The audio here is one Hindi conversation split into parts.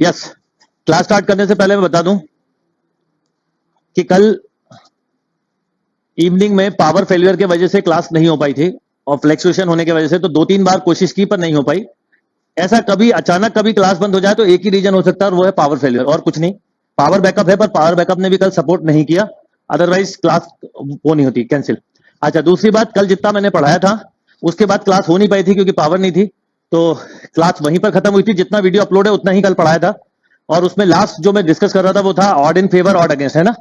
यस, क्लास स्टार्ट करने से पहले मैं बता दूं कि कल इवनिंग में पावर फेलियर की वजह से क्लास नहीं हो पाई थी और फ्लैक्चुएशन होने की वजह से, तो 2-3 बार कोशिश की पर नहीं हो पाई। ऐसा कभी अचानक कभी क्लास बंद हो जाए तो एक ही रीजन हो सकता है और वो है पावर फेलियर, और कुछ नहीं। पावर बैकअप है पर पावर बैकअप ने भी कल सपोर्ट नहीं किया, अदरवाइज क्लास वो नहीं होती, कैंसिल। अच्छा, दूसरी बात, कल जितना मैंने पढ़ाया था उसके बाद क्लास हो नहीं पाई थी क्योंकि पावर नहीं थी, तो क्लास वहीं पर खत्म हुई थी। जितना वीडियो अपलोड है उतना ही कल पढ़ाया था, और उसमें लास्ट जो मैं डिस्कस कर रहा था वो था odd in favour odd against, है ना।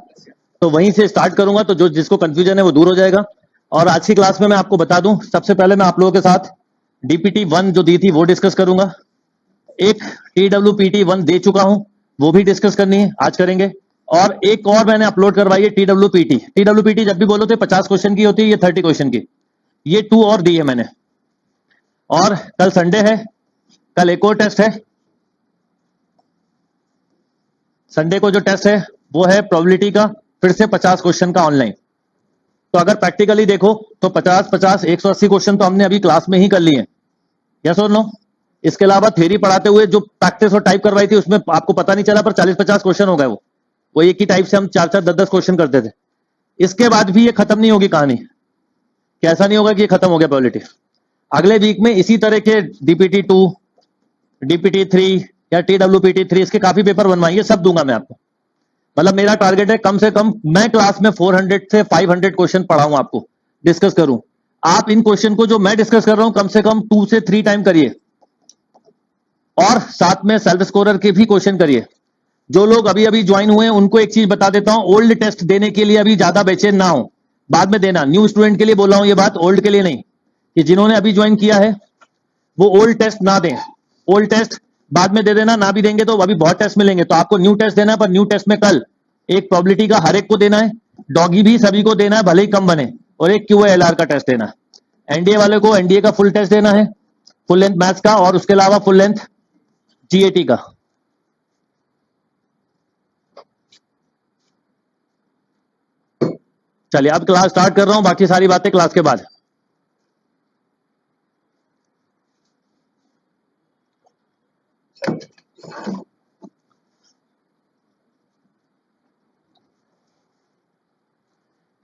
तो वहीं से स्टार्ट करूंगा, तो जो जिसको कंफ्यूजन है वो दूर हो जाएगा। और आज की क्लास में मैं आपको बता दूं, सबसे पहले मैं आप लोगों के साथ डीपीटी 1 जो दी थी वो डिस्कस करूंगा। एक TWPT 1 दे चुका हूं, वो भी डिस्कस करनी है, आज करेंगे। और एक और मैंने अपलोड करवाई है TWPT। TWPT जब भी बोलो तो 50 क्वेश्चन की होती है, ये 30 क्वेश्चन की, ये 2 और दी है मैंने। और कल संडे है, कल एक और टेस्ट है। संडे को जो टेस्ट है वो है प्रोबेबिलिटी का, फिर से 50 क्वेश्चन का ऑनलाइन। तो अगर प्रैक्टिकली देखो तो 50-50 180 क्वेश्चन तो हमने अभी क्लास में ही कर लिए हैं, यस और नो। इसके अलावा थ्योरी पढ़ाते हुए जो प्रैक्टिस और टाइप करवाई थी उसमें आपको पता नहीं चला, पर 40-50 क्वेश्चन हो गए। वो एक ही टाइप से हम 4-4 10-10 क्वेश्चन करते थे। इसके बाद भी ये खत्म नहीं होगी कहानी। कैसा नहीं होगा कि ये खत्म हो गया प्रोबेबिलिटी। अगले वीक में इसी तरह के DPT 2, DPT 3 या TWPT 3, इसके काफी पेपर बनवाएंगे, सब दूंगा मैं आपको। मतलब मेरा टारगेट है कम से कम मैं क्लास में 400 से 500 क्वेश्चन पढ़ाऊं, आपको डिस्कस करूं। आप इन क्वेश्चन को जो मैं डिस्कस कर रहा हूं कम से कम 2 से 3 टाइम करिए, और साथ में सेल्फ स्कोरर के भी क्वेश्चन करिए। जो लोग अभी अभी ज्वाइन हुए हैं उनको एक चीज बता देता हूं, ओल्ड टेस्ट देने के लिए अभी ज्यादा बेचैन ना हो, बाद में देना। न्यू स्टूडेंट के लिए बोल रहा हूं ये बात, ओल्ड के लिए नहीं, कि जिन्होंने अभी ज्वाइन किया है वो ओल्ड टेस्ट ना दें। ओल्ड टेस्ट बाद में दे देना, ना भी देंगे तो अभी बहुत टेस्ट मिलेंगे, तो आपको न्यू टेस्ट देना है। पर न्यू टेस्ट में कल एक प्रोबेबिलिटी का हर एक को देना है, डॉगी भी सभी को देना है भले ही कम बने, और एक QALR का टेस्ट देना है। एनडीए वाले को एनडीए का फुल टेस्ट देना है, फुल लेंथ मैथ्स का, और उसके अलावा फुल लेंथ GAT का। चलिए अब क्लास स्टार्ट कर रहा हूं, बाकी सारी बातें क्लास के बाद।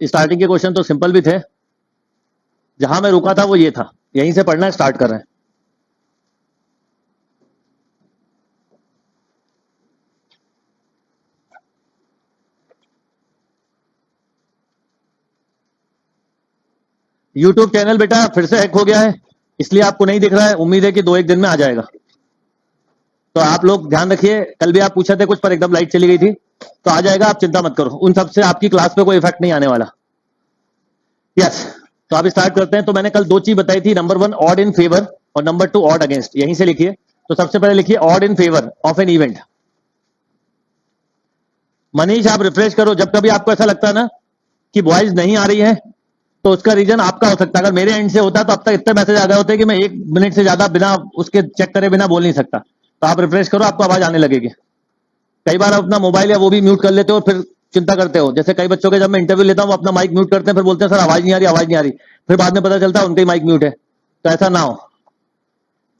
स्टार्टिंग के क्वेश्चन तो सिंपल भी थे, जहां मैं रुका था वो ये था, यहीं से पढ़ना स्टार्ट कर रहे हैं। यूट्यूब चैनल बेटा फिर से हैक हो गया है, इसलिए आपको नहीं दिख रहा है। उम्मीद है कि 2-1 दिन में आ जाएगा, तो आप लोग ध्यान रखिए। कल भी आप पूछे थे कुछ पर एकदम लाइट चली गई थी, तो आ जाएगा, आप चिंता मत करो। उन सबसे आपकी क्लास पे कोई इफेक्ट नहीं आने वाला। यस, तो आप स्टार्ट करते हैं। तो मैंने कल 2 चीज बताई थी, नंबर 1 ऑड इन फेवर और नंबर 2 ऑड अगेंस्ट। यहीं से लिखिए। तो सबसे पहले लिखिए odd in favour of an event. Manish आप रिफ्रेश करो, जब कभी आपको ऐसा लगता है ना कि वॉइस नहीं आ रही है तो उसका रीजन आपका हो सकता है। अगर मेरे एंड से होता तो अब तक इतने मैसेज आ गए होते कि मैं 1 मिनट से ज्यादा बिना उसके चेक करे बिना बोल नहीं सकता। तो आप रिफ्रेश करो, आपको आवाज आने लगेगी। कई बार आप अपना मोबाइल या वो भी म्यूट कर लेते हो, फिर चिंता करते हो। जैसे कई बच्चों के जब मैं इंटरव्यू लेता हूं, अपना माइक म्यूट करते हैं, फिर बोलते हैं सर आवाज नहीं आ रही, आवाज नहीं आ रही। फिर बाद में पता चलता है उनका ही माइक म्यूट है, तो ऐसा ना हो।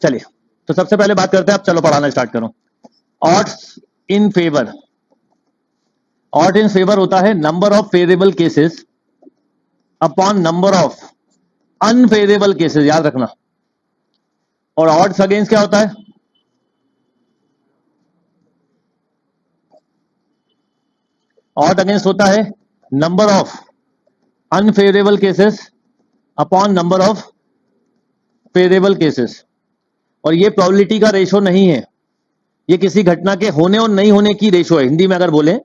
चलिए, तो सबसे पहले बात करते हैं, अब चलो पढ़ाना स्टार्ट करो। Odds in favour. Odd in favour होता है number of favourable cases upon number of unfavourable cases, याद रखना। और ऑड्स अगेंस्ट क्या होता है? ऑड अगेंस्ट होता है number of unfavourable cases upon number of favourable cases. और ये प्रोबेबिलिटी का रेशो नहीं है, ये किसी घटना के होने और नहीं होने की रेशो है। हिंदी में अगर बोले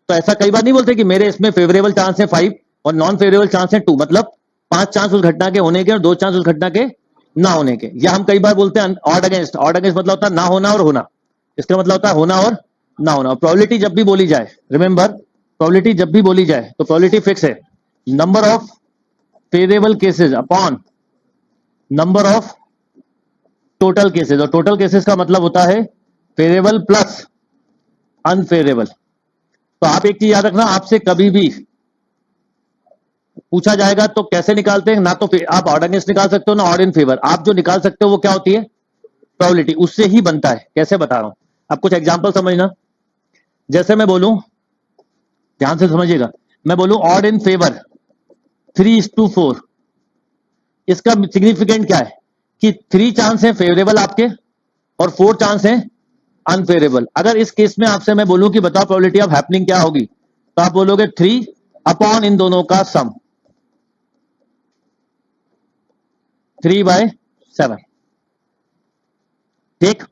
तो ऐसा कई बार नहीं बोलते कि मेरे इसमें फेवरेबल चांस है 5 और नॉन फेवरेबल चांस है 2, मतलब 5 चांस उस घटना के होने के और 2 चांस उस घटना के ना होने के। या हम कई बार बोलते हैं ऑड अगेंस्ट। ऑड अगेंस्ट मतलब होता है ना होना और होना, इसका मतलब होता है होना और ना होना। प्रोबेबिलिटी जब भी बोली जाए, रिमेंबर, प्रोबेबिलिटी जब भी बोली जाए तो प्रोबेबिलिटी फिक्स है, number of favourable cases upon number of total cases. और टोटल केसेस का मतलब होता है फेवरेबल प्लस अनफेवरेबल। तो आप एक चीज याद रखना, आपसे कभी भी पूछा जाएगा तो कैसे निकालते हैं, ना तो आप ऑड अगेंस्ट निकाल सकते हो ना ऑड इन फेवर। आप जो निकाल सकते हो वो क्या होती है? प्रोबेबिलिटी, उससे ही बनता है। कैसे बता रहा हूं, अब कुछ एग्जाम्पल समझना। जैसे मैं बोलूं, ध्यान से समझिएगा, मैं बोलूं ऑड इन फेवर 3:4, इसका सिग्निफिकेंट क्या है कि 3 चांस है फेवरेबल आपके और 4 चांस है अनफेवरेबल। अगर इस केस में आपसे मैं बोलूं कि बताओ प्रोबेबिलिटी ऑफ हैपनिंग क्या होगी, तो आप बोलोगे 3 अपॉन इन दोनों का सम, 3/7। ठीक।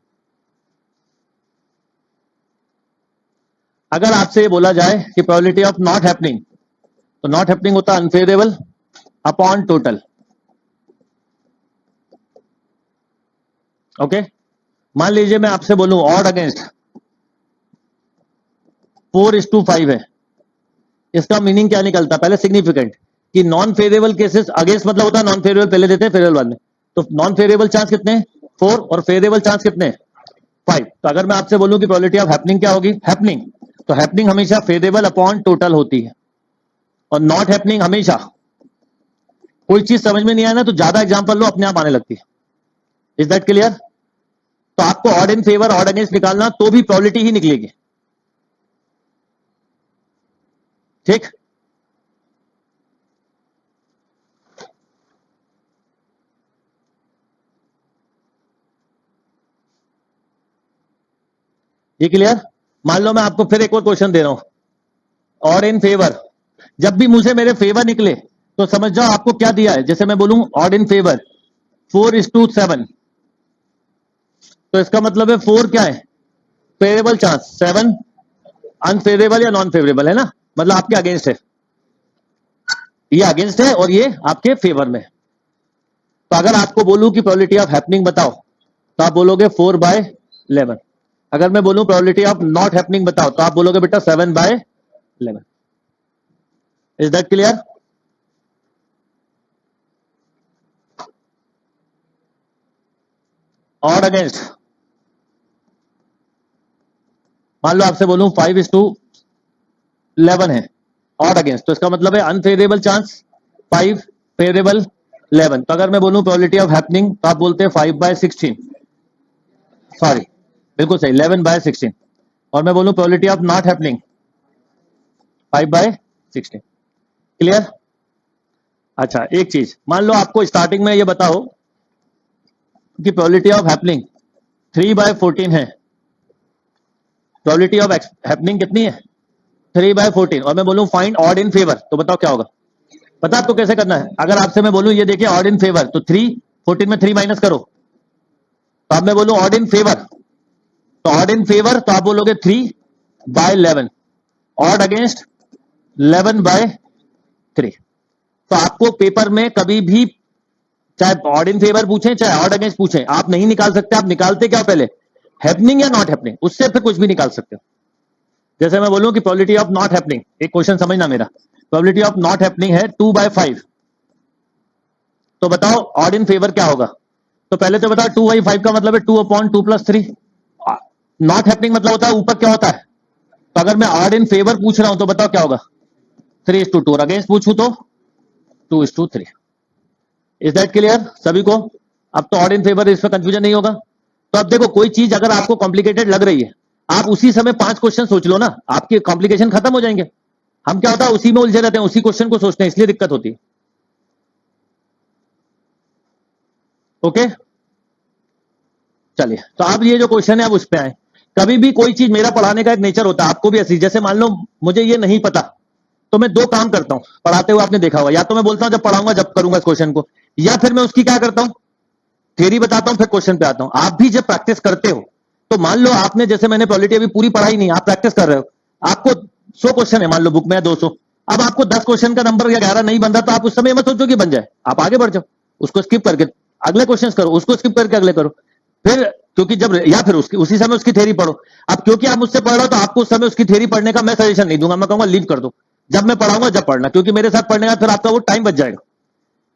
अगर आपसे ये बोला जाए कि प्रोबेबिलिटी ऑफ नॉट हैपनिंग, तो नॉट हैपनिंग होता है अनफेवरेबल अपॉन टोटल। ओके। मान लीजिए मैं आपसे बोलूं ऑड अगेंस्ट 4:5 है, इसका मीनिंग क्या निकलता है? पहले सिग्निफिकेंट कि नॉन फेवरेबल केसेस, अगेंस्ट मतलब होता है नॉन फेवरेबल पहले देते हैं फेवरेबल बाद में, तो नॉन फेवरेबल चांस कितने हैं? 4, और फेवरेबल चांस कितने हैं? 5। तो अगर मैं आपसे बोलूं कि प्रोबेबिलिटी ऑफ हैपनिंग क्या होगी, हैपनिंग, तो हैपनिंग हमेशा फेवरेबल अपॉन टोटल होती है, और नॉट हैपनिंग हमेशा, कोई चीज समझ में नहीं आया ना तो ज्यादा एग्जांपल लो, अपने आप आने लगती है। Is that clear? तो आपको odd in favour odd against निकालना तो भी प्रोबेबिलिटी ही निकलेगी। ठीक। ये क्लियर? मान लो मैं आपको फिर एक और क्वेश्चन दे रहा हूं, ऑड इन फेवर, जब भी मुझे मेरे फेवर निकले तो समझ जाओ आपको क्या दिया है। जैसे मैं बोलूं ऑड इन फेवर 4:7, तो इसका मतलब है 4 क्या है? फेवरेबल चांस, 7 अनफेवरेबल या नॉन फेवरेबल है ना, मतलब आपके अगेंस्ट है, ये अगेंस्ट है और ये आपके फेवर में। तो अगर आपको बोलूं कि प्रोबेबिलिटी ऑफ हैपनिंग बताओ, तो आप बोलोगे 4/11। अगर मैं बोलूं प्रोबेबिलिटी ऑफ नॉट हैपनिंग बताओ, तो आप बोलोगे बेटा 7/11। Is that clear? Odd against, मान लो आपसे बोलूं 5:11 है ऑड अगेंस्ट, तो इसका मतलब है अनफेवरेबल चांस 5, फेवरेबल 11। तो अगर मैं बोलूं प्रोबेबिलिटी ऑफ हैपनिंग, तो आप बोलते हैं 5/16, सॉरी बिल्कुल सही, 11/16। और मैं बोलूं probability of not happening 5/16। Clear? अच्छा, एक चीज मान लो आपको स्टार्टिंग में ये बताओ कि प्रोबेबिलिटी ऑफ हैपनिंग 3/14 है, प्रोबेबिलिटी ऑफ हैपनिंग कितनी है? 3/14। और मैं बोलूं फाइंड ऑड इन फेवर, तो बताओ क्या होगा? पता आपको कैसे करना है? अगर आपसे मैं बोलूं ये देखिए ऑड इन फेवर, तो 3/14 में 3 माइनस करो, तो अब मैं बोलूं ऑड इन फेवर, तो ऑड इन फेवर तो आप बोलोगे 3/11, ऑड अगेंस्ट 11/3। तो आपको पेपर में कभी भी चाहे ऑड इन फेवर पूछे चाहे ऑड अगेंस्ट पूछे, आप नहीं निकाल सकते। आप निकालते क्या पहले? हैपनिंग या नॉट हैपनिंग, उससे फिर कुछ भी निकाल सकते हो। जैसे मैं बोलूं कि प्रोबेबिलिटी ऑफ नॉट हैपनिंग, एक क्वेश्चन समझना मेरा, प्रोबेबिलिटी ऑफ नॉट हैपनिंग है 2/5, तो बताओ ऑड इन फेवर क्या होगा? तो पहले तो बताओ 2/5 का मतलब है 2/2+3। नॉट हैपनिंग मतलब होता है ऊपर क्या होता है, तो अगर मैं ऑड इन फेवर पूछ रहा हूं तो बताओ क्या होगा? 3:2, और अगेंस्ट पूछूं तो 2:3। इज दैट क्लियर सभी को? अब तो ऑड इन फेवर, इसमें कंफ्यूजन नहीं होगा। तो अब देखो, कोई चीज अगर आपको कॉम्प्लिकेटेड लग रही है, आप उसी समय 5 क्वेश्चन सोच लो ना, आपके कॉम्प्लिकेशन खत्म हो जाएंगे। हम क्या होता है उसी में उलझे रहते हैं, उसी क्वेश्चन को सोचते हैं, इसलिए दिक्कत होती है। ओके, चलिए, तो अब ये जो क्वेश्चन है अब उस पे आए। कभी भी कोई चीज, मेरा पढ़ाने का एक नेचर होता है, आपको भी ऐसी, जैसे मान लो मुझे ये नहीं पता, तो मैं 2 काम करता हूं पढ़ाते हुए, आपने देखा होगा, या तो मैं बोलता हूं जब पढ़ाऊंगा जब करूंगा इस क्वेश्चन को, या फिर मैं उसकी क्या करता हूं, थ्योरी बताता हूं, फिर क्वेश्चन पे आता हूं। आप भी जब प्रैक्टिस करते हो, तो मान लो आपने, जैसे मैंने प्रोबेबिलिटी अभी पूरी पढ़ाई नहीं, आप प्रैक्टिस कर रहे हो, आपको 100 क्वेश्चन है मान लो बुक में, 200, अब आपको 10 क्वेश्चन का नंबर या 11 नहीं बन रहा, तो आप उस समय मत सोचो कि बन जाए, आप आगे बढ़ जाओ, उसको स्किप करके अगले क्वेश्चन करो, उसको स्किप करके अगले करो, फिर क्योंकि जब, या फिर उसकी उसी समय उसकी थ्योरी पढ़ो। अब क्योंकि आप मुझसे पढ़ रहे हो, तो आपको उस समय उसकी थ्योरी पढ़ने का मैं सजेशन नहीं दूंगा, मैं कहूंगा लीव कर दो, जब मैं पढ़ाऊंगा जब पढ़ना, क्योंकि मेरे साथ पढ़ने का फिर आपका वो टाइम बच जाएगा।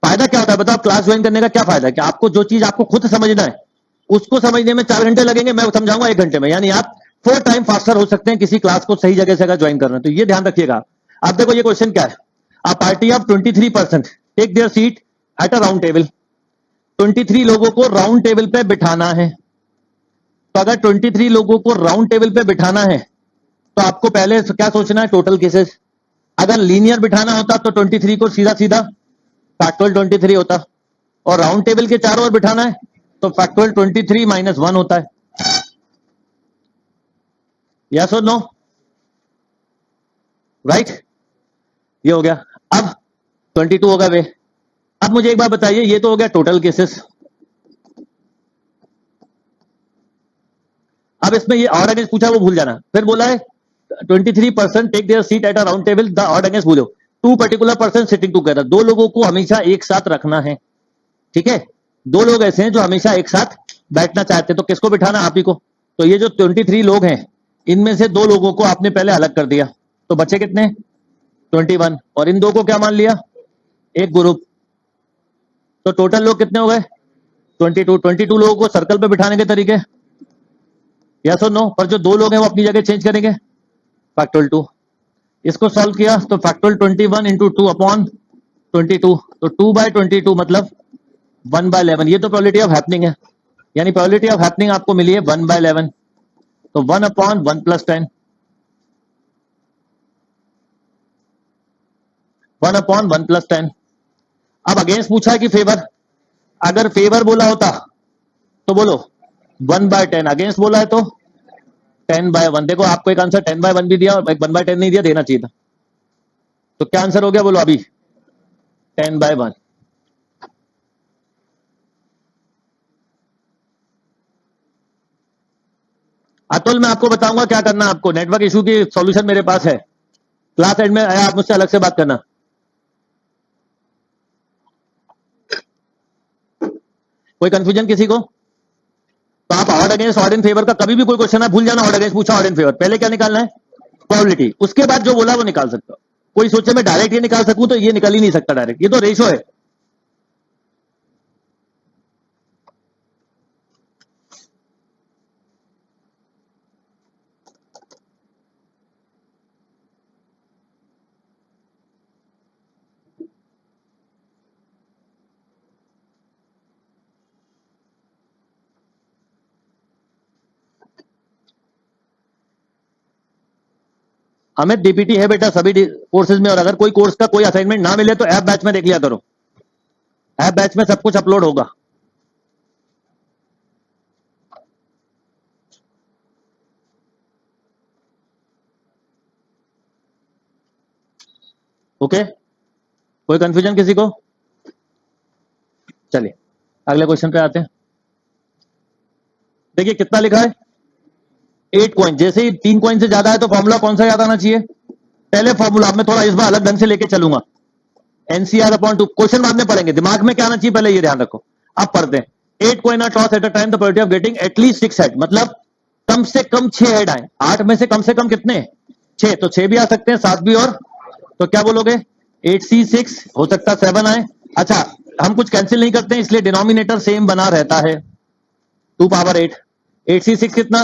फायदा क्या होता है बताओ? क्लास ज्वाइन करने का क्या फायदा है कि आपको जो चीज आपको खुद समझना है, उसको समझने में 4 घंटे लगेंगे, मैं समझाऊंगा 1 घंटे में, यानी आप 4 टाइम फास्टर हो सकते हैं किसी क्लास को सही जगह से अगर ज्वाइन कर रहे हैं, तो ये ध्यान रखिएगा। आप देखो ये क्वेश्चन क्या है, a party of 23% take their seat at a round table, 23 लोगों को राउंड टेबल पे बिठाना है, तो अगर 23 लोगों को राउंड टेबल पे बिठाना है तो आपको पहले क्या सोचना है, टोटल केसेस। अगर लीनियर बिठाना होता तो 23 को सीधा सीधा फैक्टोरियल 23 होता, और राउंड टेबल के चारों ओर बिठाना है तो फैक्टोरियल 23 माइनस 1 होता है। यस और नो? राइट, ये हो गया। अब 22 होगा वे। अब मुझे एक बात बताइए, ये तो हो गया टोटल केसेस। अब इसमें ये ऑड अगेंस्ट पूछा, वो भूल जाना। फिर बोला है 23% take their seat at a round table, the odd against भूलो। Two particular person sitting together, दो लोगों को हमेशा एक साथ रखना है, ठीक है। दो लोग ऐसे हैं जो हमेशा एक साथ बैठना चाहते हैं, तो किसको बिठाना? आप ही को। तो ये जो 23 लोग हैं, इनमें से दो लोगों को आपने पहले अलग कर दिया, तो बचे कितने? 21। और इन दो को क्या मान लिया? एक ग्रुप। तो टोटल लोग कितने हो गए? 22 लोगों को सर्कल पे बिठाने के तरीके, यस और नो? पर जो दो लोग हैं वो अपनी जगह चेंज करेंगे, फैक्टोरियल 2। इसको सॉल्व किया तो फैक्टोरियल 21 इंटू 2 अपॉन 22, तो 2/22 मतलब 1/11। ये तो प्रोबेबिलिटी ऑफ हैपनिंग है, यानी प्रोबेबिलिटी ऑफ हैपनिंग आपको मिली है 1/11, तो 1/1 + 10, 1/1 + 10। अब अगेंस्ट पूछा है कि फेवर, अगर फेवर बोला होता तो बोलो 1/10, अगेंस्ट बोला है तो 10/1। देखो आपको एक आंसर 10/1 भी दिया और एक 1/10 नहीं दिया, देना चाहिए था। तो क्या आंसर हो गया बोलो अभी? 10/1। अतुल, मैं आपको बताऊंगा क्या करना। आपको नेटवर्क इशू की सॉल्यूशन मेरे पास है, क्लास एंड में आया, आप मुझसे अलग से बात करना। कोई कंफ्यूजन किसी को? तो आप odd against, odd in favour का कभी भी कोई क्वेश्चन है भूल जाना, ऑड अगेंस्ट पूछा, ऑड इन फेवर, पहले क्या निकालना है? प्रोबेबिलिटी। उसके बाद जो बोला वो निकाल सकते हो। कोई सोचे मैं डायरेक्ट ये निकाल सकूं, तो ये निकल ही नहीं सकता डायरेक्ट, ये तो रेशो है। अमित, डीपीटी है बेटा सभी कोर्सेज में, और अगर कोई कोर्स का कोई असाइनमेंट ना मिले तो ऐप बैच में देख लिया करो, ऐप बैच में सब कुछ अपलोड होगा। ओके, कोई कंफ्यूजन किसी को? चलिए अगले क्वेश्चन पे आते हैं। देखिए कितना लिखा है, 8 कॉइन। जैसे ही 3 कॉइन से ज्यादा है तो फॉर्मूला कौन सा याद आना चाहिए? पहले फॉर्मूला मैं थोड़ा इस बार अलग ढंग से लेके चलूंगा। NCR/2, क्वेश्चन बाद में पढ़ेंगे, दिमाग में क्या आना चाहिए पहले ये ध्यान रखो। अब पढ़ते हैं। 8 coin are toss at a time, the probability of getting at least 6 head, मतलब कम से कम 6 हेड आए। 8 में से कम कितने? 6, तो 6 भी आ सकते हैं, 7 भी, और तो क्या बोलोगे? 8C6, हो सकता है 7 आए। अच्छा, हम कुछ कैंसिल नहीं करते हैं, इसलिए डिनोमिनेटर सेम बना रहता है, 2 पावर 8। 8C6 कितना?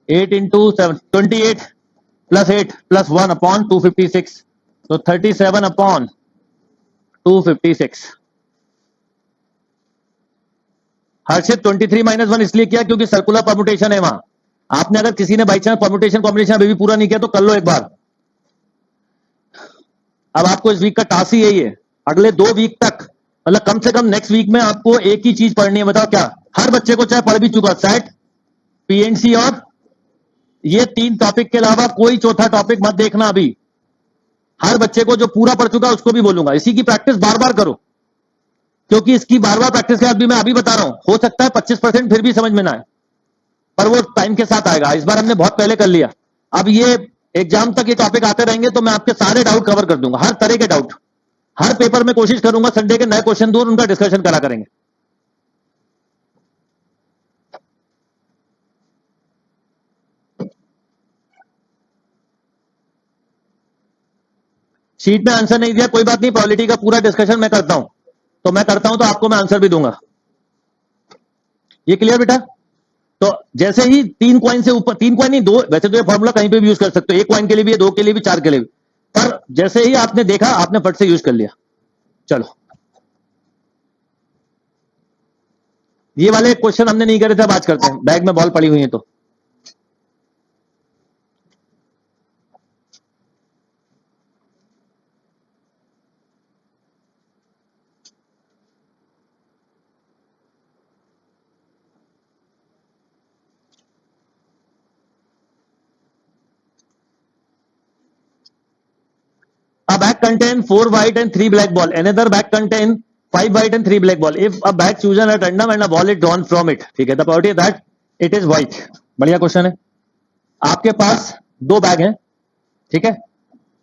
8 इंटू 7, 28 प्लस 8 प्लस 1 अपॉन 256, तो 37 अपॉन 256। हर्षित 23 माइनस 1 इसलिए किया क्योंकि सर्कुलर परमुटेशन है वहां। आपने अगर किसी ने बाई चांस परमुटेशन कॉम्बिनेशन अभी भी पूरा नहीं किया तो कर लो एक बार। अब आपको इस वीक का टास्क ही यही है, अगले 2 वीक तक, मतलब कम से कम नेक्स्ट वीक में आपको एक ही चीज पढ़नी है। बताओ क्या? हर बच्चे को चाहे पढ़ भी चुका, सेट, पीएनसी, और ये 3 टॉपिक के अलावा कोई चौथा टॉपिक मत देखना अभी। हर बच्चे को जो पूरा पढ़ चुका उसको भी बोलूंगा, इसी की प्रैक्टिस बार बार करो, क्योंकि इसकी बार बार प्रैक्टिस के बाद भी मैं अभी बता रहा हूं, हो सकता है 25% फिर भी समझ में ना आए, पर वो टाइम के साथ आएगा। इस बार हमने बहुत पहले कर लिया, अब ये एग्जाम तक ये टॉपिक आते रहेंगे तो मैं आपके सारे डाउट कवर कर दूंगा, हर तरह के डाउट। हर पेपर में कोशिश करूंगा संडे के नए क्वेश्चन दूर, उनका डिस्कशन करा करेंगे। शीट में आंसर नहीं दिया कोई बात नहीं, पॉलिटी का पूरा डिस्कशन मैं करता हूं, तो मैं करता हूं तो आपको मैं आंसर भी दूंगा। ये क्लियर बेटा? तो जैसे ही 3 कॉइन से ऊपर, 3 कॉइन नहीं, 2, वैसे तो ये फॉर्मूला कहीं पे भी यूज कर सकते हो, 1 कॉइन के लिए भी है, 2 के लिए भी, 4 के लिए भी, पर जैसे ही आपने देखा आपने फट से यूज कर लिया। चलो ये वाले क्वेश्चन हमने नहीं करे थे, अब आज करते हैं। बैग में बॉल पड़ी हुई है तो a bag contain 4 white and 3 black ball, another bag contain 5 white and 3 black ball, if a bag chosen at random and a ball is drawn from it, ठीक है, the probability that it is white। बढ़िया क्वेश्चन है। आपके पास दो बैग हैं, ठीक है,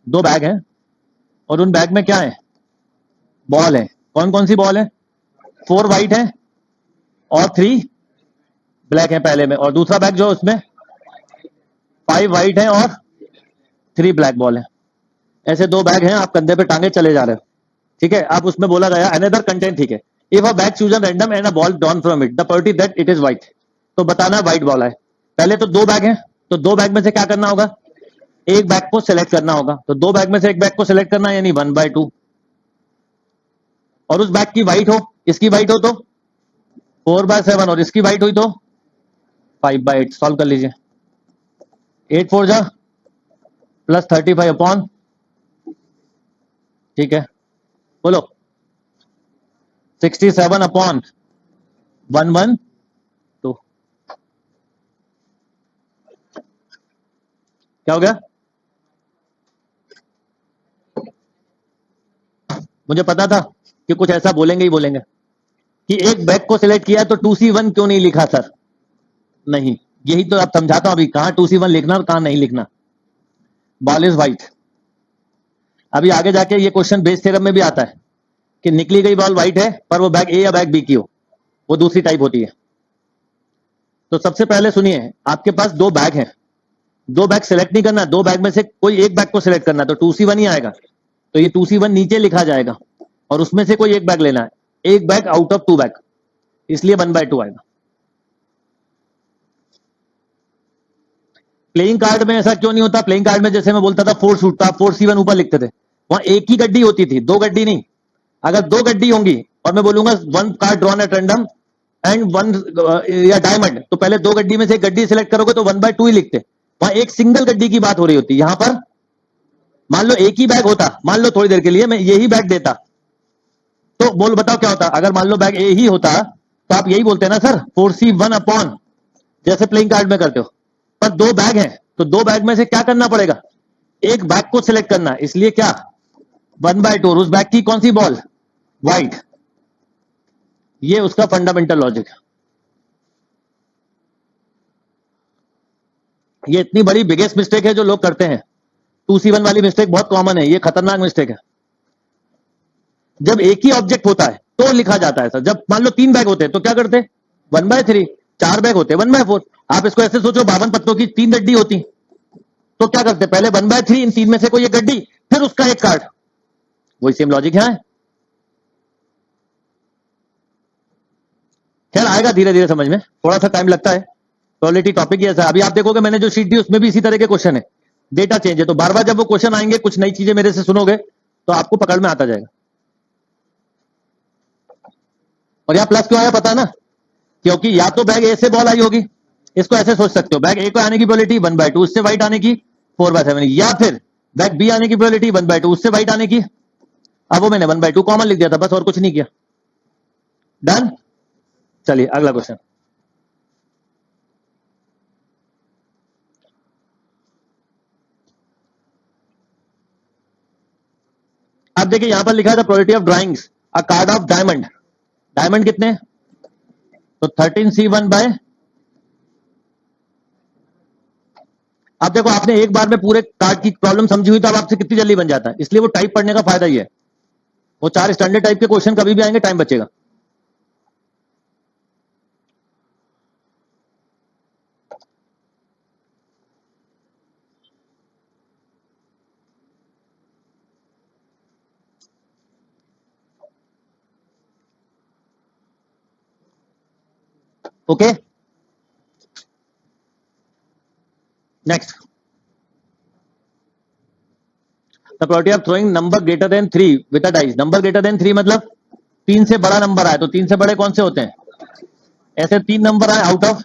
दो बैग हैं और उन बैग में क्या है, बॉल है। कौन कौन सी बॉल है, 4 व्हाइट है और 3 ब्लैक है पहले में, और दूसरा बैग जो उसमें 5 व्हाइट है और 3 ब्लैक बॉल है। ऐसे दो बैग हैं, आप कंधे पे टांगे चले जा रहे हो, ठीक है। अब उसमें बोला गया अनदर कंटेंट, ठीक है, if a bag chosen random and a ball drawn from it, the probability that it is white, तो बताना व्हाइट बॉल है। पहले तो दो बैग हैं, तो दो बैग में से क्या करना होगा, एक बैग को सिलेक्ट करना होगा। तो दो बैग में से एक बैग को सिलेक्ट करना, यानी 1/2, और उस बैग की व्हाइट हो, इसकी व्हाइट हो तो 4/7, और इसकी व्हाइट हुई तो 5/8। सॉल्व कर लीजिए। 8 4 जा +35 अपॉन, ठीक है, बोलो 67 अपॉन 112, क्या हो गया। मुझे पता था कि कुछ ऐसा बोलेंगे ही बोलेंगे कि एक बैग को सिलेक्ट किया तो 2C1 क्यों नहीं लिखा सर। नहीं, यही तो आप समझाता हूं अभी, कहां 2C1 लिखना और कहां नहीं लिखना। Ball is white. अभी आगे जाके ये क्वेश्चन बेस थ्योरम में भी आता है कि निकली गई बॉल व्हाइट है पर वो बैग ए या बैग बी की हो, वो दूसरी टाइप होती है। तो सबसे पहले सुनिए, आपके पास दो बैग हैं, दो बैग सिलेक्ट नहीं करना, दो बैग में से कोई एक बैग को सिलेक्ट करना, तो 2C1 ही आएगा। तो ये 2C1 नीचे लिखा जाएगा और उसमें से कोई एक बैग लेना है, एक बैग आउट ऑफ 2 बैग, इसलिए 1/2 आएगा। प्लेइंग कार्ड में ऐसा क्यों नहीं होता। प्लेइंग कार्ड में जैसे मैं बोलता था 4 सूट था, 4C1 ऊपर लिखते थे, वहां एक ही गड्डी होती थी, दो गड्डी नहीं। अगर दो गड्डी होंगी और मैं बोलूंगा 1 card drawn at random and 1 या डायमंड, तो पहले दो गड्डी में से एक गड्डी सिलेक्ट करोगे तो 1/2 ही लिखते। वहां एक सिंगल गड्डी की बात हो रही होती। यहां पर मान लो एक ही बैग होता, मान लो थोड़ी देर के लिए मैं यही बैग देता, तो बोल बताओ क्या होता। अगर मान लो बैग ए ही होता तो आप यही बोलते ना सर 4C1 अपॉन, जैसे प्लेइंग कार्ड में करते हो। पर दो बैग हैं तो दो बैग में से क्या करना पड़ेगा, एक बैग को सिलेक्ट करना, इसलिए क्या 1/2, और उस बैग की कौन सी बॉल, व्हाइट। ये उसका फंडामेंटल लॉजिक है। ये इतनी बड़ी बिगेस्ट मिस्टेक है जो लोग करते हैं। 2C1 वाली मिस्टेक बहुत कॉमन है, ये खतरनाक मिस्टेक है। जब एक ही ऑब्जेक्ट होता है तो लिखा जाता है सर। जब मान लो 3 बैग होते हैं तो क्या करते, 1/3, 4 बैग होते 1/4। आप इसको ऐसे सोचो, 52 पत्तों की 3 गड्डी होती तो क्या करते, पहले 1/3, इन 3 में से कोई एक गड्डी, फिर उसका एक कार्ड। वही सेम लॉजिक है। खैर आएगा धीरे धीरे समझ में, थोड़ा सा टाइम लगता है। प्रोबेबिलिटी टॉपिक ही ऐसा है। अभी आप देखोगे मैंने जो शीट दी उसमें भी इसी तरह के क्वेश्चन है, डेटा चेंज है, तो बार बार जब वो क्वेश्चन आएंगे कुछ नई चीजें मेरे से सुनोगे तो आपको पकड़ में आता जाएगा। और यहां प्लस क्यों आया पता है ना, क्योंकि या तो बैग ए से बॉल आई होगी, इसको ऐसे सोच सकते हो, बैग ए को आने की प्रोबेबिलिटी 1/2, उससे व्हाइट आने की 4/7, या फिर बैग बी आने की प्रोबेबिलिटी 1/2, उससे व्हाइट आने की, अब वो मैंने 1/2 कॉमन लिख दिया था बस, और कुछ नहीं किया। डन। चलिए अगला क्वेश्चन। अब देखिए यहां पर लिखा है the probability of drawings a card of diamond. Diamond कितने, तो 13C1 बाय, अब देखो आपने एक बार में पूरे कार्ड की प्रॉब्लम समझी हुई तो अब आपसे कितनी जल्दी बन जाता है। इसलिए वो टाइप पढ़ने का फायदा ही है। वो 4 स्टैंडर्ड टाइप के क्वेश्चन कभी भी आएंगे, टाइम बचेगा। Okay next, the probability of throwing number greater than 3 with a dice. Number greater than 3 मतलब 3 से बड़ा नंबर आए, तो 3 से बड़े कौन से होते हैं, ऐसे 3 नंबर आए आउट ऑफ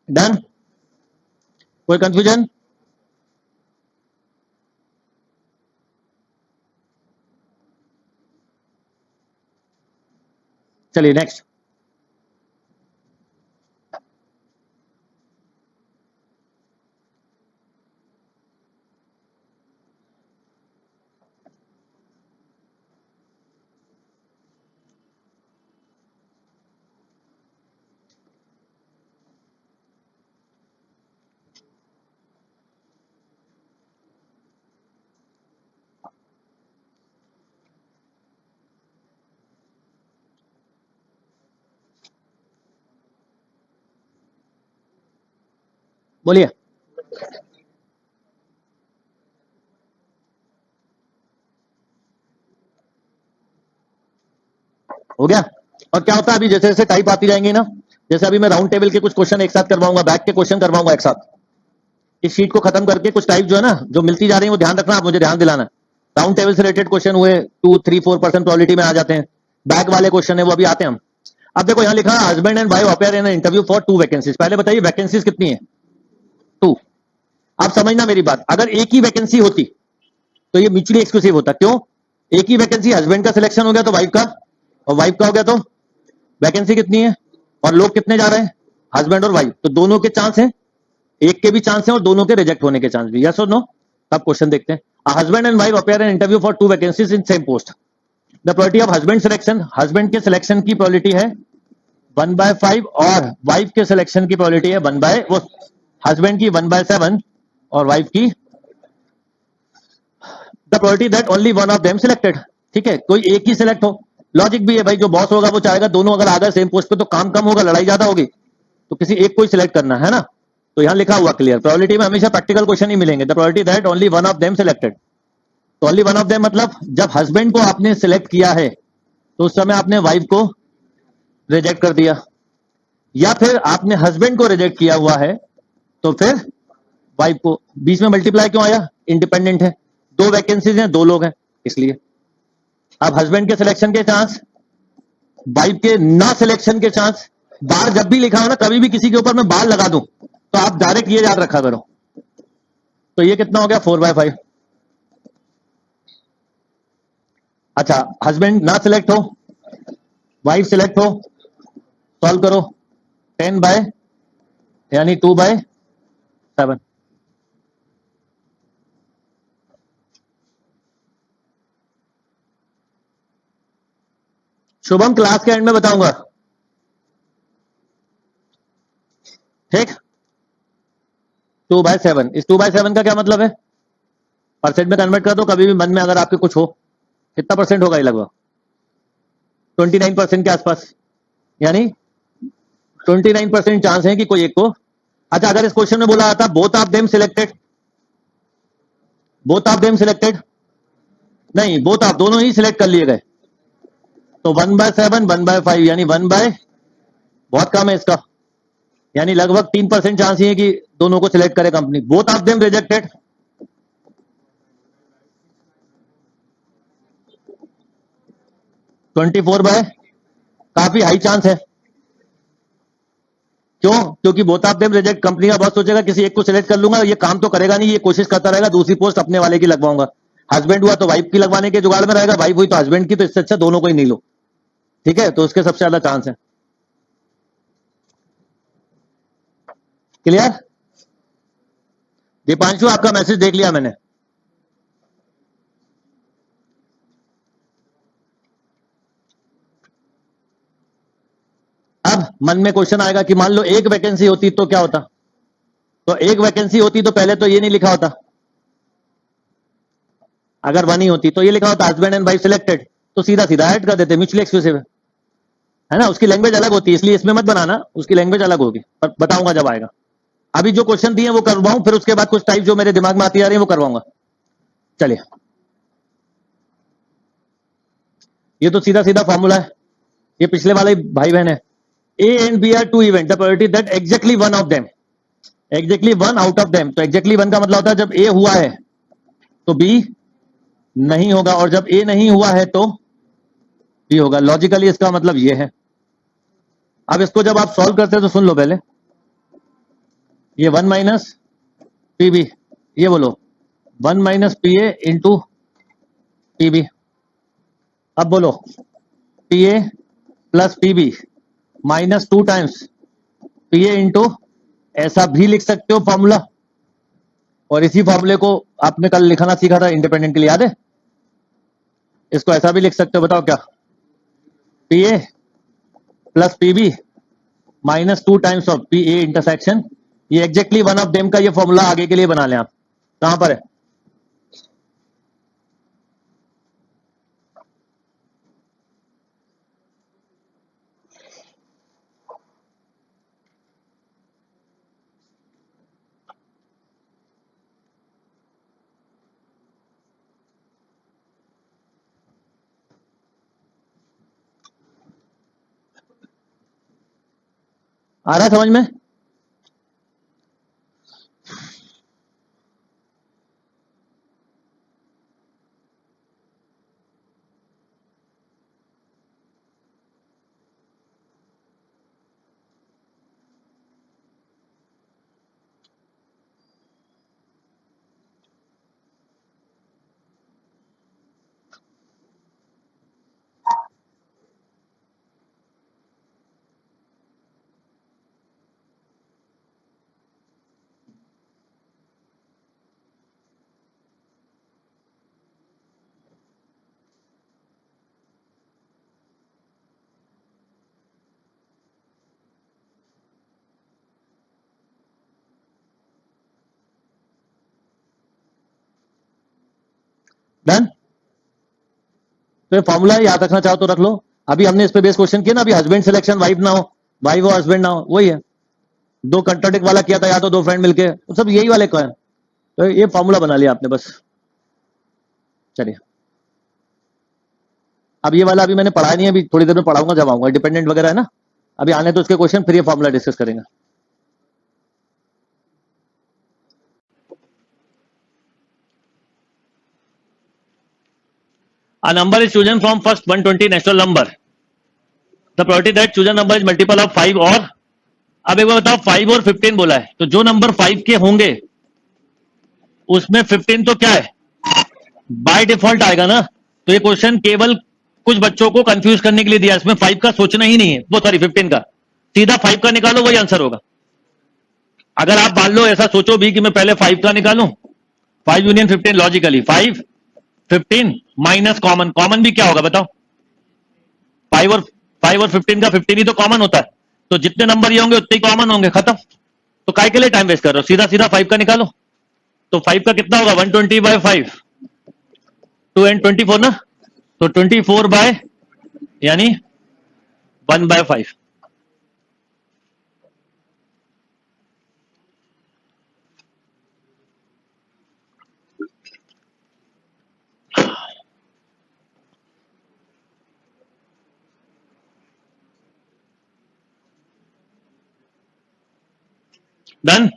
डन। कोई कंफ्यूजन? चलिए नेक्स्ट। बोलिए। हो गया। और क्या होता है अभी जैसे जैसे टाइप आती जाएंगी ना, जैसे अभी मैं राउंड टेबल के कुछ क्वेश्चन एक साथ करवाऊंगा, बैक के क्वेश्चन करवाऊंगा एक साथ, इस शीट को खत्म करके कुछ टाइप जो है ना जो मिलती जा रही है वो ध्यान रखना, आप मुझे ध्यान दिलाना। राउंड टेबल से रिलेटेड क्वेश्चन हुए 2-3-4% प्रोबेबिलिटी में आ जाते हैं। बैक वाले क्वेश्चन है वो अभी आते हैं हम। अब देखो यहाँ लिखा है husband and wife appear in interview for 2 vacancies. पहले बताइए वैकेंसीज कितनी है? 2। आप समझना मेरी बात, अगर एक ही वैकेंसी होती तो ये म्यूचुअली एक्सक्लूसिव होता। क्यों? एक ही वैकेंसी, हस्बैंड का सिलेक्शन हो गया तो वाइफ का, और वाइफ का हो गया तो वैकेंसी कितनी है और लोग कितने जा रहे हैं? हस्बैंड और वाइफ, तो दोनों के चांस हैं, एक के भी चांस है और दोनों के रिजेक्ट होने के चांस भी। यस और नो? अब क्वेश्चन देखते हैं। Husband and wife appear in interview for 2 vacancies in same post. The probability of husband selection, husband के सिलेक्शन की प्रोबेबिलिटी है 1/5 और वाइफ के सिलेक्शन की प्रोबेबिलिटी है 1 वो हस्बैंड की 1/7 और वाइफ की the probability that only one of them selected. ठीक है, कोई एक ही सिलेक्ट हो। लॉजिक भी है भाई, जो बॉस होगा वो चाहेगा दोनों अगर आ गए सेम पोस्ट पे तो काम कम होगा, लड़ाई ज्यादा होगी, तो किसी एक को ही सिलेक्ट करना है ना। तो यहां लिखा हुआ क्लियर, प्रोबेबिलिटी में हमेशा प्रैक्टिकल क्वेश्चन ही मिलेंगे। The probability that only one of them selected. तो ओनली वन ऑफ देम मतलब जब हस्बैंड को आपने सिलेक्ट किया है तो उस समय आपने वाइफ को रिजेक्ट कर दिया, या फिर आपने हस्बैंड को रिजेक्ट किया हुआ है तो फिर वाइफ को। बीच में मल्टीप्लाई क्यों आया? इंडिपेंडेंट है, 2 वैकेंसीज हैं, 2 लोग हैं इसलिए। अब हस्बैंड के सिलेक्शन के चांस, वाइफ के ना सिलेक्शन के चांस। बार जब भी लिखा हो ना, कभी भी किसी के ऊपर मैं बार लगा दूं तो आप डायरेक्ट ये याद रखा करो। तो ये कितना हो गया? 4/5। अच्छा, हस्बैंड ना सिलेक्ट हो, वाइफ सिलेक्ट हो, सॉल्व करो। 10 बाय यानी 2/7। शुभम क्लास के एंड में बताऊंगा, ठीक? 2/7। इस 2/7 का क्या मतलब है? परसेंट में कन्वर्ट कर दो कभी भी मन में, अगर आपके कुछ हो। कितना परसेंट होगा ये? लगभग 29% के आसपास, यानी 29% चांस है कि कोई एक को। अच्छा, अगर इस क्वेश्चन में बोला जाता both of them selected, both of them selected, नहीं, बोथ ऑफ दोनों ही सिलेक्ट कर लिए गए, तो 1/7 1/5 यानी 1/, बहुत कम है इसका, यानी लगभग 3% चांस ही है कि दोनों को सिलेक्ट करे company. Both of them rejected, 24/, काफी हाई चांस है। क्यों? क्योंकि both of them reject, company का बॉस सोचेगा किसी एक को सिलेक्ट कर लूंगा, ये काम तो करेगा नहीं, ये कोशिश करता रहेगा दूसरी पोस्ट अपने वाले की लगवाऊंगा। हस्बैंड हुआ तो वाइफ की लगवाने के जुगाड़ में रहेगा, वाइफ हुई तो हस्बैंड की, तो इससे अच्छा दोनों को ही नहीं लो। ठीक है, तो उसके सबसे ज्यादा चांस है। क्लियर? दीपांशु, आपका मैसेज देख लिया मैंने। अब मन में क्वेश्चन आएगा कि मान लो एक वैकेंसी होती तो क्या होता? तो एक वैकेंसी होती तो पहले तो ये नहीं लिखा होता, अगर 1 ही होती तो ये लिखा होता हस्बैंड एंड वाइफ सिलेक्टेड, तो सीधा सीधा ऐड कर देते, म्यूचुअली एक्सक्लूसिव है ना। उसकी लैंग्वेज अलग होती है, इसलिए इसमें मत बनाना, उसकी लैंग्वेज अलग होगी, पर बताऊंगा जब आएगा। अभी जो क्वेश्चन दिए वो करवाऊं, फिर उसके बाद कुछ टाइप जो मेरे दिमाग में आती आ रही है वो करवाऊंगा। चलिए, ये तो सीधा सीधा फॉर्मूला है, ये पिछले वाला ही भाई बहन है। A and B are two events, the probability that exactly one of them, exactly one out of them, तो exactly one का मतलब होता है जब A हुआ है तो B नहीं होगा, और जब A नहीं हुआ है तो B होगा। लॉजिकली इसका मतलब ये है। अब इसको जब आप सॉल्व करते हैं तो सुन लो पहले, ये 1 माइनस पी बी, ये बोलो 1 minus P A into P B. अब बोलो P A plus P B minus 2 times P A into, ऐसा भी लिख सकते हो फॉर्मूला। और इसी फॉर्मूले को आपने कल लिखना सीखा था इंडिपेंडेंट के लिए, याद है? इसको ऐसा भी लिख सकते हो, बताओ क्या? P A plus P B minus 2 times of P A intersection, ये एग्जैक्टली वन ऑफ देम का ये फॉर्मूला आगे के लिए बना लें आप। कहां पर है? आ रहा है समझ में? डन? तो ये फॉर्मूला याद रखना चाहो तो रख लो। अभी हमने इस पे बेस क्वेश्चन किया ना, अभी हस्बैंड सिलेक्शन वाइफ ना हो, वाइफ हो हस्बैंड ना हो, वही है। दो कंट्राडिक्ट वाला किया था, या तो दो फ्रेंड मिलके, तो सब यही वाले का है। तो ये फॉर्मूला बना लिया आपने बस। चलिए, अब ये वाला अभी मैंने पढ़ा नहीं है, अभी थोड़ी देर में पढ़ाऊंगा जब आऊंगा। डिपेंडेंट वगैरह है ना, अभी आने तो उसके क्वेश्चन, फिर ये फॉर्मूला डिस्कस करेंगे। A number is chosen from first 120 natural number. The probability that chosen number is multiple of 5 और, अब एक बार बताओ 5 और 15 बोला है, तो जो नंबर 5 के होंगे उसमें 15 तो क्या है, बाय डिफॉल्ट आएगा ना। तो ये क्वेश्चन केवल कुछ बच्चों को कंफ्यूज करने के लिए दिया, इसमें 5 का सोचना ही नहीं है, वो सॉरी 15 का, सीधा 5 का निकालो वही आंसर होगा। अगर आप मान लो ऐसा सोचो भी कि मैं पहले 5 का निकालूं, 5 union 15, logically 5 15 minus common, common भी क्या होगा बताओ? 5 और 15 का 15 ही तो कॉमन होता है, तो जितने नंबर ये होंगे उतने ही कॉमन होंगे, खत्म। तो काय के लिए टाइम वेस्ट कर रहे हो, सीधा सीधा 5 का निकालो। तो 5 का कितना होगा, 120 बाय 5, 2 एंड 24 ना, तो 24 बाय यानी 1 by 5। Done?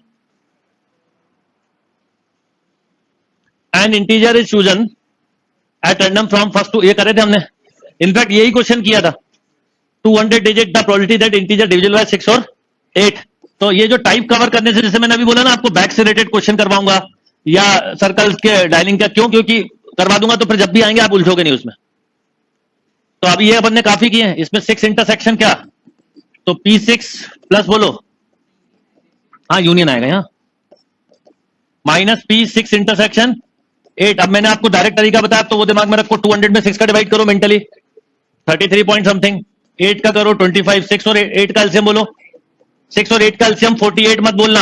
An integer is chosen at random from first two, ये करे थे हमने, इनफैक्ट यही क्वेश्चन किया था। 200 digit the probability that integer divisible by 6 और 8। तो ये जो टाइप कवर करने से, जैसे मैंने अभी बोला ना आपको, बैक से रिलेटेड क्वेश्चन करवाऊंगा या सर्कल के डायलिंग का, क्यों? क्योंकि करवा दूंगा तो फिर जब भी आएंगे आप उलझोगे नहीं उसमें। तो अभी ये अपन ने काफी किए हैं, इसमें 6 इंटरसेक्शन क्या, तो P6 प्लस बोलो, हाँ यूनियन आएगा यहाँ, माइनस P6 इंटरसेक्शन 8। अब मैंने आपको डायरेक्ट तरीका बताया, तो वो दिमाग में रखो, 200 में 6 का डिवाइड करो मेंटली, 33 पॉइंट समथिंग, 8 का करो 25, 6 और 8 का एलसीएम बोलो, 6 और 8 का एलसीएम 48 मत बोलना,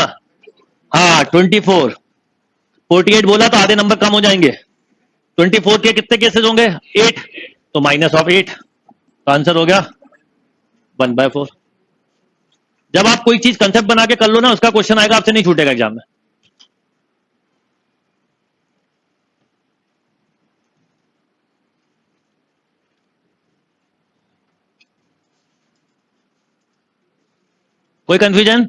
हाँ 24, 48 बोला तो आधे नंबर कम हो जाएंगे। 24 के कितने केसेस होंगे, 8, तो माइनस ऑफ 8, तो आंसर हो गया 1/4। जब आप कोई चीज कंसेप्ट बना के कर लो ना, उसका क्वेश्चन आएगा, आपसे नहीं छूटेगा एग्जाम में। कोई कंफ्यूजन?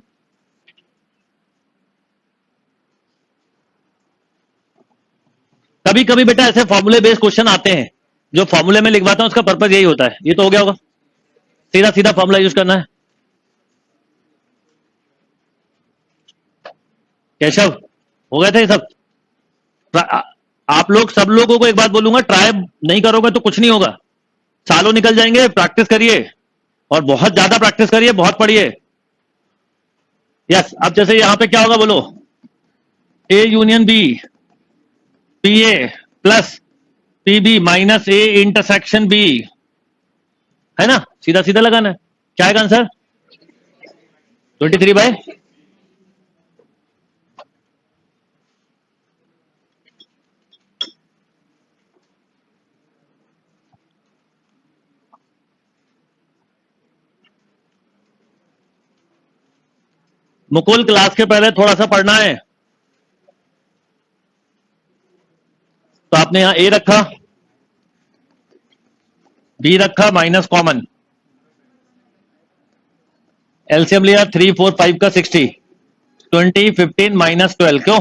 कभी कभी बेटा ऐसे फॉर्मूले बेस्ड क्वेश्चन आते हैं, जो फॉर्मूले में लिखवाता हूं उसका पर्पज यही होता है। ये तो हो गया होगा, सीधा सीधा फॉर्मूला यूज करना है। केशव, हो गए थे ये सब? आप लोग सब लोगों को एक बात बोलूंगा, ट्राई नहीं करोगे तो कुछ नहीं होगा। सालों निकल जाएंगे, प्रैक्टिस करिए और बहुत ज्यादा प्रैक्टिस करिए, बहुत पढ़िए। यस, अब जैसे यहां पे क्या होगा बोलो, A union B, P A plus P B minus A intersection B, है ना? सीधा सीधा लगाना है। क्या है आंसर? 23 बाय मुकुल, क्लास के पहले थोड़ा सा पढ़ना है। तो आपने यहां ए रखा, बी रखा, माइनस कॉमन, एलसीएम लिया 3 4 5 का 60, 20 15 माइनस 12, क्यों?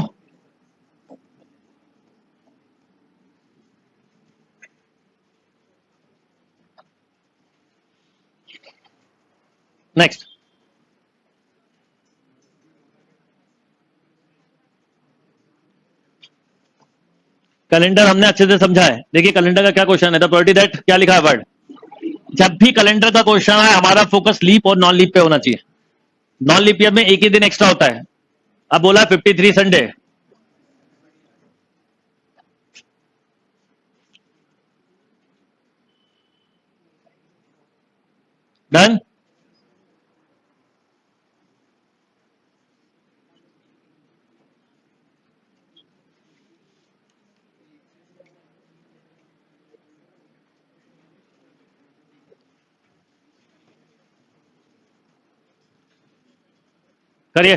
नेक्स्ट, कैलेंडर हमने अच्छे से समझा है। देखिए कैलेंडर का क्या क्वेश्चन है, द प्रोबेबिलिटी दैट, क्या लिखा है वर्ड। जब भी कैलेंडर का क्वेश्चन है, हमारा फोकस लीप और नॉन लीप पे होना चाहिए। नॉन लीप ईयर में एक ही दिन एक्स्ट्रा होता है। अब बोला 53 संडे, डन। करिए।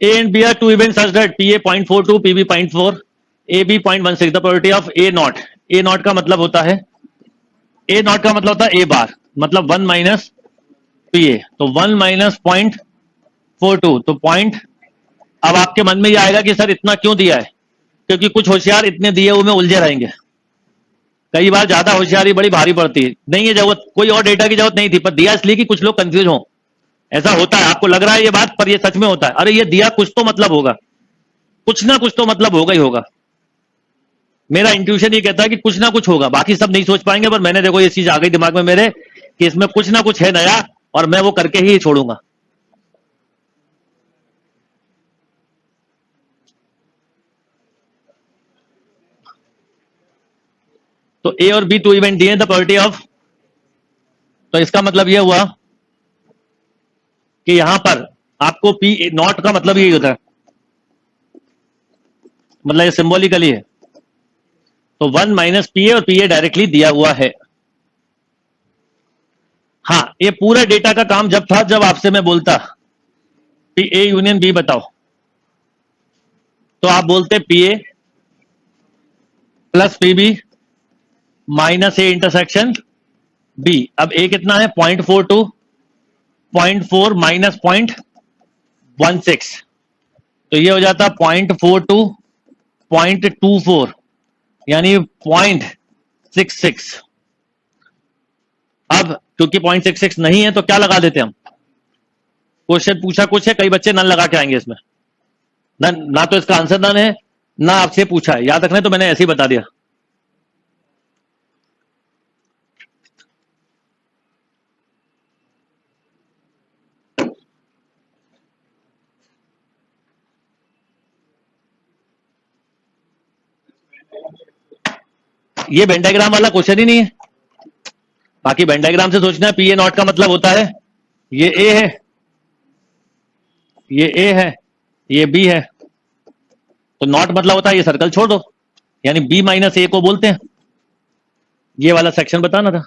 A and B are two events such that PA 0.42, PB 0.4, AB 0.16, the probability of A naught. A naught का मतलब होता है, A naught का मतलब होता है A बार, मतलब 1 माइनस PA, तो 1 माइनस 0.42, तो पॉइंट। अब आपके मन में ये आएगा कि सर इतना क्यों दिया है, क्योंकि कुछ होशियार इतने दिए हुए में उलझे रहेंगे। कई बार ज्यादा होशियारी बड़ी भारी पड़ती है, नहीं है जरूरत, कोई और डेटा की जरूरत नहीं थी, पर दिया इसलिए कि कुछ लोग कंफ्यूज हो। ऐसा होता है, आपको लग रहा है ये बात, पर ये सच में होता है। अरे ये दिया, कुछ तो मतलब होगा, कुछ ना कुछ तो मतलब होगा ही होगा। मेरा इंट्यूशन ये कहता है कि कुछ ना कुछ होगा, बाकी सब नहीं सोच पाएंगे, पर मैंने देखो ये चीज आ गई दिमाग में मेरे कि इसमें कुछ ना कुछ है नया, और मैं वो करके ही छोड़ूंगा। तो ए और बी टू इवेंट दिए, द प्रोबेबिलिटी ऑफ, तो इसका मतलब यह हुआ कि यहां पर आपको पी नॉट का मतलब यही होता है, मतलब ये सिंबॉलिकली है। तो 1 माइनस पी ए, और पी ए डायरेक्टली दिया हुआ है। हाँ, ये पूरा डेटा का काम जब था, जब आपसे मैं बोलता पी ए यूनियन बी बताओ, तो आप बोलते P A plus P B minus A intersection B. अब ए कितना है, 0.42, 0.4 माइनस 0.16, तो ये हो जाता 0.42, 0.24, यानी 0.66। अब क्योंकि 0.66 नहीं है तो क्या लगा देते हम, क्वेश्चन पूछा कुछ है, कई बच्चे नन लगा के आएंगे इसमें। ना तो इसका आंसर नन है, ना आपसे पूछा है, याद रखना, तो मैंने ऐसे ही बता दिया। ये वेन डायग्राम वाला क्वेश्चन ही नहीं है। बाकी वेन डायग्राम से सोचना है, पी ए नॉट का मतलब होता है ये ए है, ये ए है, ये बी है, तो नॉट मतलब होता है ये सर्कल छोड़ दो, यानी बी माइनस ए को बोलते हैं। ये वाला सेक्शन बताना था।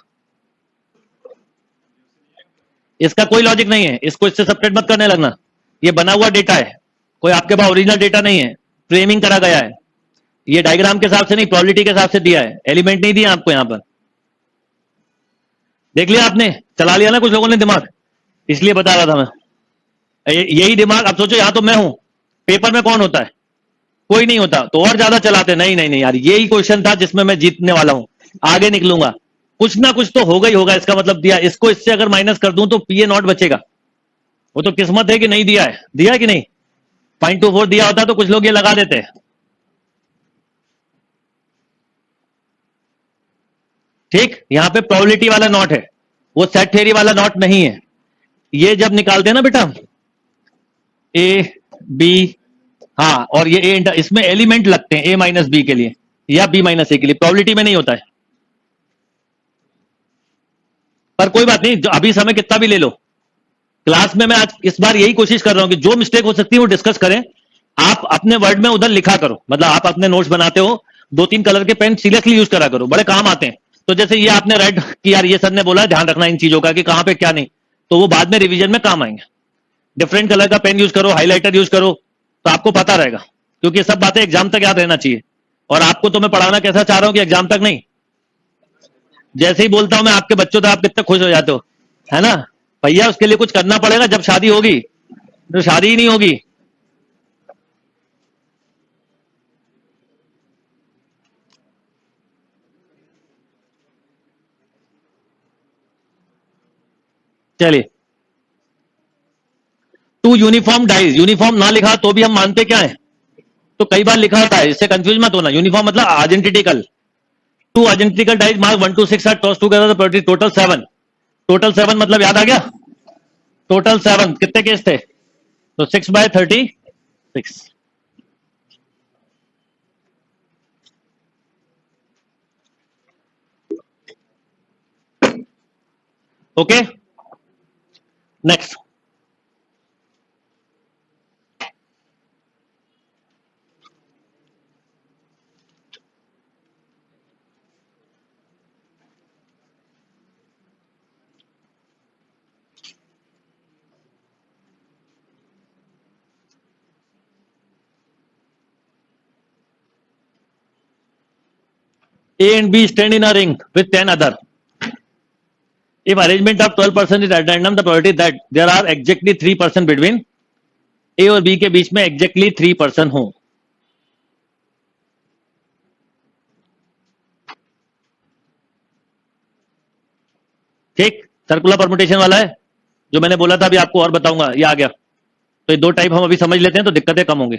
इसका कोई लॉजिक नहीं है, इसको इससे सेपरेट मत करने लगना। ये बना हुआ डेटा है, कोई आपके पास ओरिजिनल डेटा नहीं है, फ्रेमिंग करा गया है। ये डायग्राम के हिसाब से नहीं, प्रोबेबिलिटी के हिसाब से दिया है, एलिमेंट नहीं दिया आपको यहां पर। देख लिया आपने, चला लिया ना कुछ लोगों ने दिमाग, इसलिए बता रहा था मैं। यही दिमाग, अब सोचो यहां तो मैं हूं, पेपर में कौन होता है? कोई नहीं होता, तो और ज्यादा चलाते। नहीं नहीं नहीं यार, यही क्वेश्चन था जिसमें मैं जीतने वाला हूं, आगे निकलूंगा। कुछ ना कुछ तो होगा ही होगा, इसका मतलब दिया, इसको इससे अगर माइनस कर दूं तो पीए नॉट बचेगा। वो तो किस्मत है कि नहीं दिया है, दिया है कि नहीं? 0.24 दिया होता तो कुछ लोग ये लगा देते। ठीक, यहां पे प्रोबेबिलिटी वाला नॉट है, वो सेट थ्योरी वाला नॉट नहीं है। ये जब निकालते हैं ना बेटा, ए बी, हाँ, और ये ए, इसमें एलिमेंट लगते हैं ए माइनस बी के लिए या बी माइनस ए के लिए, प्रोबेबिलिटी में नहीं होता है। पर कोई बात नहीं, जो अभी समय कितना भी ले लो, क्लास में मैं आज इस बार यही कोशिश कर रहा हूं कि जो मिस्टेक हो सकती है वो डिस्कस करें। आप अपने वर्ड में उधर लिखा करो, मतलब आप अपने नोट्स बनाते हो, 2-3 कलर के पेन सीरियसली यूज करा करो, बड़े काम आते हैं। तो जैसे ये आपने रेड कि यार ये सर ने बोला ध्यान रखना इन चीजों का कि कहां पे क्या नहीं, तो वो बाद में रिवीजन में काम आएंगे। डिफरेंट कलर का पेन यूज करो, हाईलाइटर यूज करो, तो आपको पता रहेगा, क्योंकि ये सब बातें एग्जाम तक याद रहना चाहिए। और आपको तो मैं पढ़ाना कैसा चाह रहा हूं कि एग्जाम तक नहीं, जैसे ही बोलता हूं मैं आपके बच्चों तो आप कितने खुश हो जाते हो, है ना? भैया उसके लिए कुछ करना पड़ेगा, जब शादी होगी तो शादी ही नहीं होगी। चलिए, टू यूनिफॉर्म डाइज, यूनिफॉर्म ना लिखा तो भी हम मानते क्या है, तो कई बार लिखा होता है, इससे कंफ्यूज मत होना। यूनिफॉर्म मतलब identical, two identical dice mark 1 to 6 are toss together, total 7। Total 7 मतलब याद आ गया, टोटल 7 कितने केस थे, तो 6/36। Okay, next. A and B stand in a ring with 10 other. If arrangement of 12% is at random, the probability that there are exactly 3% between A और B के बीच में exactly 3% हो। ठीक, सर्कुलर परमुटेशन वाला है जो मैंने बोला था, अभी आपको और बताऊंगा, ये आ गया। तो ये दो टाइप हम अभी समझ लेते हैं तो दिक्कतें कम होंगी।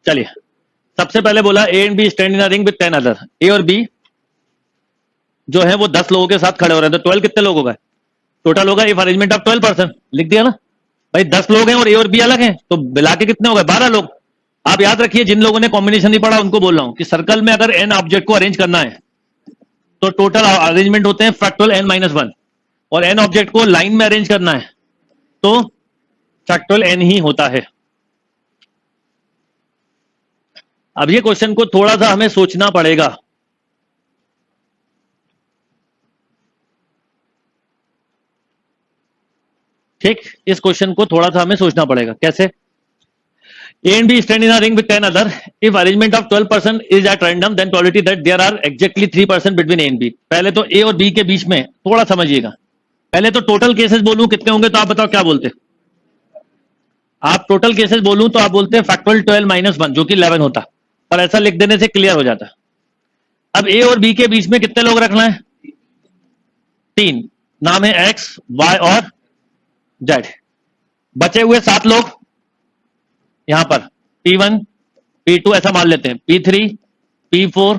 चलिए, सबसे पहले बोला a and b stand in a ring with 10 other. A और बी जो है वो 10 लोगों के साथ खड़े हो रहे हैं, तो 12 कितने लोग होगा, टोटल होगा इफ अरेंजमेंट ऑफ 12%, लिख दिया ना भाई। 10 लोग हैं और ए और बी अलग हैं, तो मिला के कितने हो गए, 12 लोग। आप याद रखिए, जिन लोगों ने कॉम्बिनेशन नहीं पढ़ा उनको बोल रहा हूं कि सर्कल में अगर एन ऑब्जेक्ट को अरेंज करना है तो टोटल अरेंजमेंट होते हैं फैक्टोरियल n-1, और एन ऑब्जेक्ट को लाइन में अरेंज करना है तो फैक्टोरियल n ही होता है। अब ये क्वेश्चन को थोड़ा सा हमें सोचना पड़ेगा। ठीक, इस क्वेश्चन को थोड़ा सा हमें सोचना पड़ेगा। कैसे? A and B stand in a ring with 10 other. If arrangement of 12% is at random, then probability that there are exactly 3% between A and B. पहले तो A और B के बीच में थोड़ा समझिएगा। पहले तो टोटल केसेस बोलूं कितने होंगे, तो आप बताओ क्या बोलते? आप टोटल केसेस बोलूं तो आप बोलते हैं फैक्टोरियल 12-1 जो कि 11 होता, पर ऐसा लिख देने से क्लियर हो जाता। अब A और B के बीच में कितने लोग रखना है? 3, नाम है X, Y और Z। बचे हुए 7 लोग यहां पर P1, P2 ऐसा मान लेते हैं, P3, P4,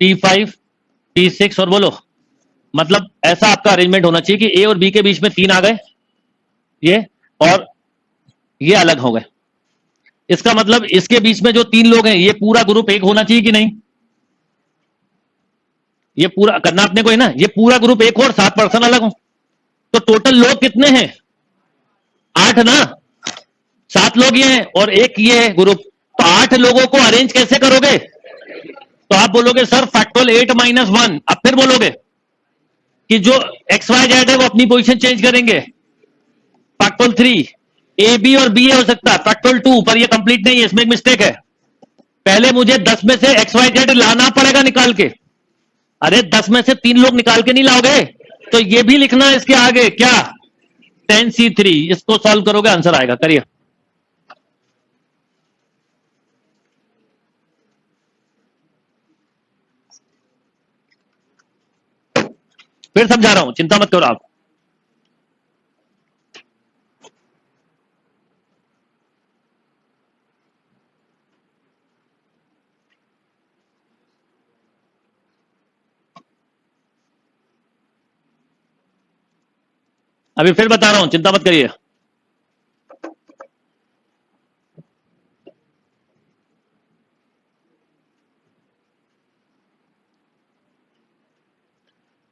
P5, P6 और बोलो, मतलब ऐसा आपका अरेंजमेंट होना चाहिए कि A और B के बीच में 3 आ गए ये, और ये अलग हो गए। इसका मतलब इसके बीच में जो 3 लोग हैं ये पूरा ग्रुप एक होना चाहिए कि नहीं? ये पूरा करना अपने को है ना, ये पूरा ग्रुप एक हो और 7 पर्सन अलग हो। तो टोटल लोग कितने हैं? 8 ना, 7 लोग ये हैं और एक ये है ग्रुप। तो 8 लोगों को अरेंज कैसे करोगे? तो आप बोलोगे सर फैक्टोरियल 8 - 1। अब फिर बोलोगे कि जो एक्स वाई जेड है वो अपनी पोजीशन चेंज करेंगे। फैक्टोरियल 3 ए बी और बी हो सकता है। फैक्टोरियल 2 पर ये कंप्लीट नहीं है, इसमें एक मिस्टेक है। पहले मुझे 10 में से एक्स वाई जेड लाना पड़ेगा निकाल के। अरे 10 में से 3 लोग निकाल के नहीं लाओगे, तो ये भी लिखना है इसके आगे क्या? 10C3। इसको सॉल्व करोगे आंसर आएगा, करिए। फिर समझा रहा हूं, चिंता मत करो आप। अभी फिर बता रहा हूं, चिंता मत करिए।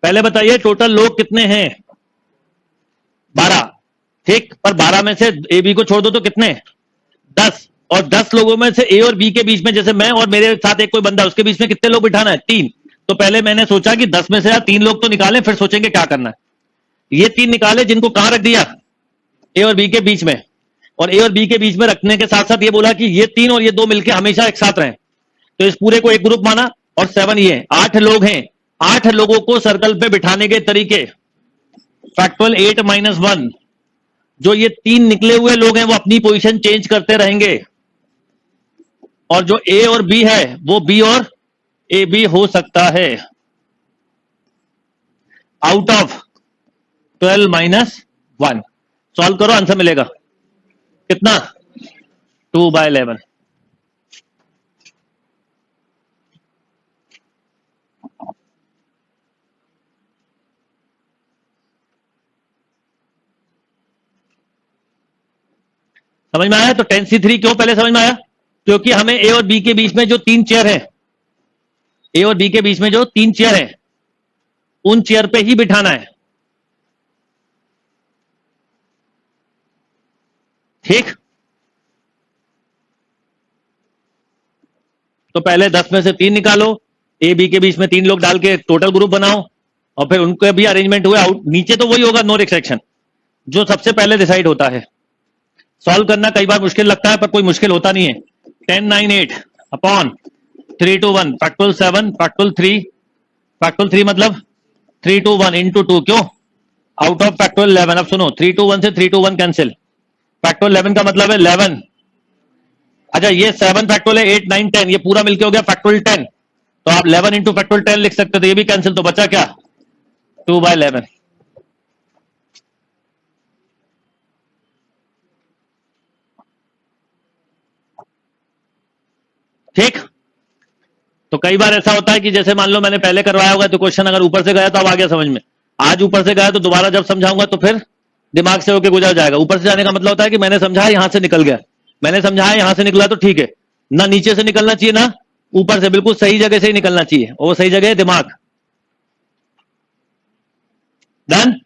पहले बताइए टोटल लोग कितने हैं? 12। ठीक, पर 12 में से ए बी को छोड़ दो तो कितने? 10। और 10 लोगों में से ए और बी के बीच में, जैसे मैं और मेरे साथ एक कोई बंदा, उसके बीच में कितने लोग बिठाना है? 3। तो पहले मैंने सोचा कि 10 में से 3 लोग तो निकालें, फिर सोचेंगे क्या करना है। ये 3 निकाले, जिनको कहां रख दिया? ए और बी के बीच में। और ए और बी के बीच में रखने के साथ साथ ये बोला कि ये 3 और ये 2 मिलकर हमेशा एक साथ रहें। तो इस पूरे को एक ग्रुप माना। और 7 ये 8 लोग हैं। 8 लोगों को सर्कल पे बिठाने के तरीके, फैक्टोरियल 8 - 1। जो ये 3 निकले हुए लोग हैं वो अपनी पोजीशन चेंज करते रहेंगे। और जो ए और बी है वो बी और ए बी हो सकता है। आउट ऑफ 12 - 1 सॉल्व करो, आंसर मिलेगा कितना? 2/11। समझ में आया? तो 10C3 क्यों पहले समझ में आया? क्योंकि हमें ए और बी के बीच में जो 3 चेयर है, ए और बी के बीच में जो 3 चेयर है, उन चेयर पे ही बिठाना है। ठीक, तो पहले 10 में से 3 निकालो, ए बी के बीच में 3 लोग डाल के टोटल ग्रुप बनाओ, और फिर उनके भी अरेंजमेंट हुए आउट। नीचे तो वही होगा, नो रिस्ट्रिक्शन, जो सबसे पहले डिसाइड होता है। सॉल्व करना कई बार मुश्किल लगता है, पर कोई मुश्किल होता नहीं है। 10 - 9 8 अपॉन 3 - 1 फैक्टोरियल 7 फैक्टोरियल 3। फैक्टोरियल 3 मतलब 3 - 1 इंटू 2, क्यों? Out of factorial 11। अब सुनो, 3 - 1 से 3 - 1 कैंसिल। फैक्टोरियल 11 का मतलब है 11। अच्छा, ये 7 फैक्टोरियल है, 8 9 10, ये पूरा मिलके हो गया फैक्टोरियल 10। तो आप 11 इंटू फैक्टोरियल 10 लिख सकते हो, तो ये भी कैंसिल। तो बचा क्या? 2/11। ठीक। तो कई बार ऐसा होता है कि जैसे मान लो मैंने पहले करवाया होगा तो क्वेश्चन अगर ऊपर से गया तो अब आ गया समझ में। आज ऊपर से गया तो दोबारा जब समझाऊंगा तो फिर दिमाग से होके गुजर जाएगा। ऊपर से जाने का मतलब होता है कि मैंने समझा, यहां से निकल गया, मैंने समझाया, यहां से निकला, तो ठीक है ना। नीचे से निकलना चाहिए ना ऊपर से, बिल्कुल सही जगह से ही निकलना चाहिए, और वो सही जगह है दिमाग। डन,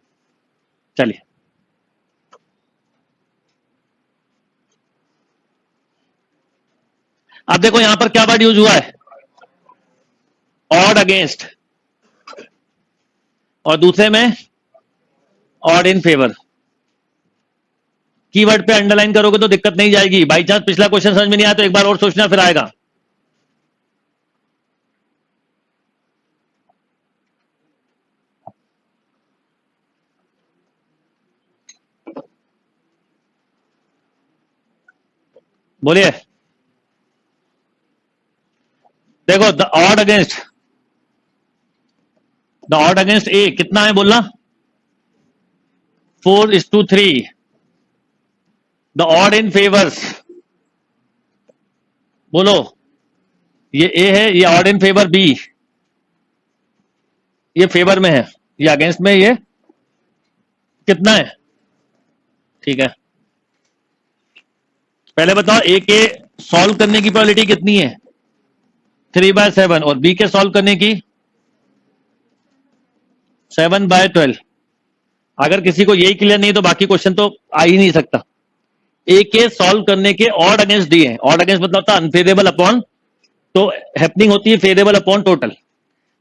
चलिए। अब देखो यहां पर क्या वर्ड यूज हुआ है? ऑड अगेंस्ट, और दूसरे में ऑड इन फेवर। कीवर्ड पे अंडरलाइन करोगे तो दिक्कत नहीं जाएगी। बाई चांस पिछला क्वेश्चन समझ में नहीं आया तो एक बार और सोचना, फिर आएगा। बोलिए। देखो द ऑड अगेंस्ट ए कितना है बोलना? 4:3। द ऑड इन फेवर्स, बोलो। ये ए है, ये ऑड इन फेवर बी, ये फेवर में है, ये अगेंस्ट में, ये कितना है? ठीक है, पहले बताओ ए के सॉल्व करने की प्रोबेबिलिटी कितनी है? 3/7 और बी के सॉल्व करने की 7/12। अगर किसी को यही क्लियर नहीं तो बाकी क्वेश्चन तो आ ही नहीं सकता। ए के सॉल्व करने के ऑड अगेंस्ट दिए हैं, ऑड अगेंस्ट मतलब होता है अनफेवरेबल अपॉन, तो हैपनिंग होती है फेवरेबल अपॉन टोटल।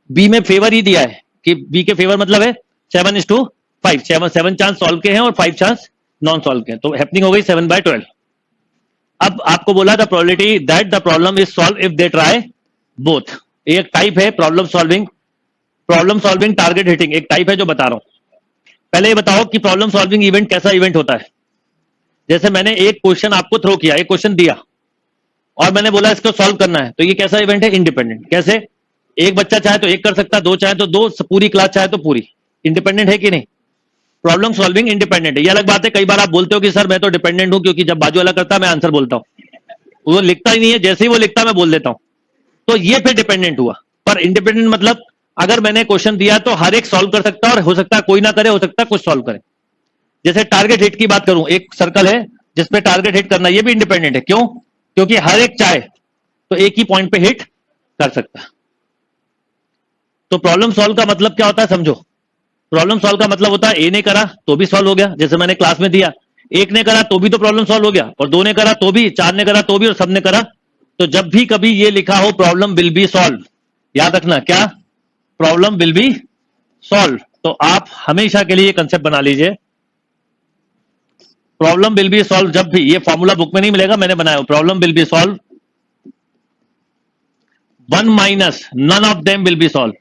बी में फेवर ही दिया है कि बी के फेवर मतलब है 7:5, 7 चांस सॉल्व के हैं और 5 चांस नॉन सॉल्व के हैं, तो हैपनिंग हो गई 7/12। अब आपको बोला the probability that the problem is solve if they try both. एक टाइप है प्रॉब्लम सॉल्विंग टारगेट हिटिंग, एक टाइप है जो बता रहा हूं। पहले ये बताओ कि प्रॉब्लम सॉल्विंग इवेंट कैसा इवेंट होता है? जैसे मैंने एक क्वेश्चन आपको थ्रो किया, एक क्वेश्चन दिया और मैंने बोला इसको सॉल्व करना है, तो ये कैसा इवेंट है? इंडिपेंडेंट। कैसे? एक बच्चा चाहे तो एक कर सकता है, दो चाहे तो दो, पूरी क्लास चाहे तो पूरी। इंडिपेंडेंट है कि नहीं? प्रॉब्लम सॉल्विंग इंडिपेंडेंट है। ये अलग बात है, कई बार आप बोलते हो कि सर मैं तो डिपेंडेंट हूं क्योंकि जब बाजू वाला करता है मैं आंसर बोलता हूं, वो लिखता ही नहीं है, जैसे ही वो लिखता है मैं बोल देता हूं, तो ये फिर डिपेंडेंट हुआ। पर इंडिपेंडेंट मतलब अगर मैंने क्वेश्चन दिया तो हर एक सॉल्व कर सकता है, और हो सकता है कोई ना करे, हो सकता है कुछ सॉल्व करे। जैसे टारगेट हिट की बात करूं, एक सर्कल है जिसपे टारगेट हिट करना, ये भी इंडिपेंडेंट है। क्यों? क्योंकि हर एक चाहे तो एक ही पॉइंट पे हिट कर सकता है। तो प्रॉब्लम सॉल्व का मतलब क्या होता है समझो। प्रॉब्लम सॉल्व का मतलब होता है ए ने करा तो भी सॉल्व हो गया, जैसे मैंने क्लास में दिया, एक ने करा तो भी तो प्रॉब्लम सॉल्व हो गया, और दो ने करा तो भी, चार ने करा तो भी, और सब ने करा। तो जब भी कभी ये लिखा हो प्रॉब्लम विल बी सॉल्व, याद रखना क्या? Problem will be solve. तो आप हमेशा के लिए कंसेप्ट बना लीजिए, प्रॉब्लम विल बी सॉल्व। जब भी, ये फॉर्मूला बुक में नहीं मिलेगा, मैंने बनाया, problem will be solve, one minus none of them will be solve.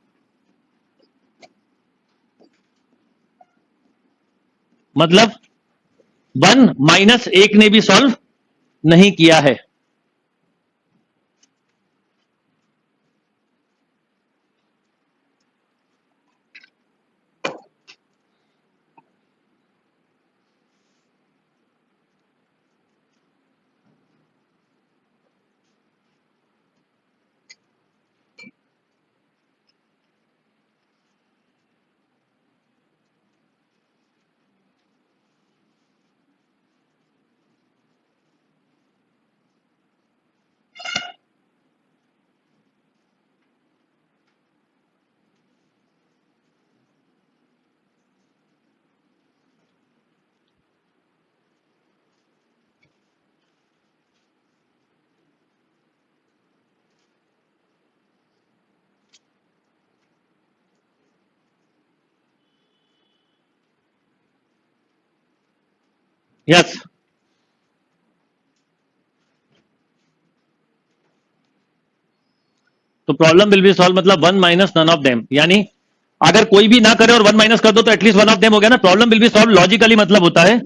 मतलब वन माइनस एक ने भी सॉल्व नहीं किया है। यस, तो प्रॉब्लम विल बी सॉल्व मतलब one minus none of them, यानी अगर कोई भी ना करे और वन माइनस कर दो तो एटलीस्ट वन ऑफ देम हो गया ना। Problem will be solve logically मतलब होता है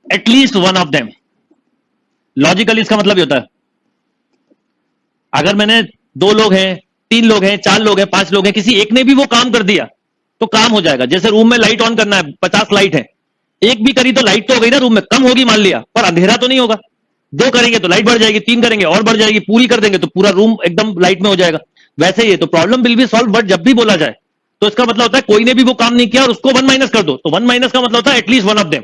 at least one of them. Logically इसका मतलब ये होता है, अगर मैंने दो लोग हैं, तीन लोग हैं, चार लोग हैं, पांच लोग हैं, किसी एक ने भी वो काम कर दिया तो काम हो जाएगा। जैसे रूम में लाइट ऑन करना है, 50 लाइट है, एक भी करी तो लाइट तो हो गई ना रूम में, कम होगी मान लिया, पर अंधेरा तो नहीं होगा। दो करेंगे तो लाइट बढ़ जाएगी, तीन करेंगे और बढ़ जाएगी, पूरी कर देंगे तो पूरा रूम एकदम लाइट में हो जाएगा। वैसे ही है, तो problem will be solve but जब भी बोला जाए तो इसका मतलब होता है कोई ने भी वो काम नहीं किया और उसको वन माइनस कर दो, तो वन माइनस का मतलब होता है एटलीस्ट वन ऑफ देम,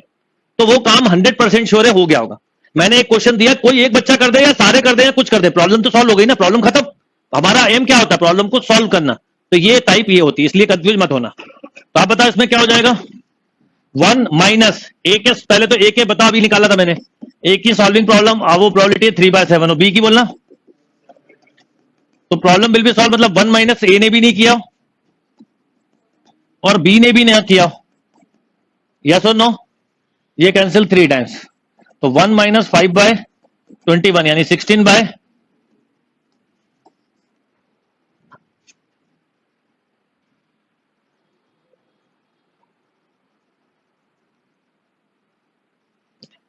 तो वो काम 100% श्योर है हो गया होगा। मैंने एक क्वेश्चन दिया, कोई एक बच्चा कर दे या सारे कर दे या कुछ कर दे, प्रॉब्लम तो सॉल्व हो गई ना, प्रॉब्लम खत्म। हमारा एम क्या होता है? प्रॉब्लम को सॉल्व करना। तो ये टाइप ये होती है, इसलिए कंफ्यूज मत होना। तो आप बताओ इसमें क्या हो जाएगा? वन माइनस ए के, पहले तो ए के बता, अभी निकाला था मैंने, ए की सॉल्विंग प्रॉब्लम, वो प्रोबेबिलिटी है 3/7, और बी की बोलना, तो प्रॉब्लम विल बी सॉल्व मतलब वन माइनस ए ने भी नहीं किया और बी ने भी नहीं किया, यस और नो? ये कैंसिल 3 टाइम्स, तो 1 माइनस 5/21 यानी 16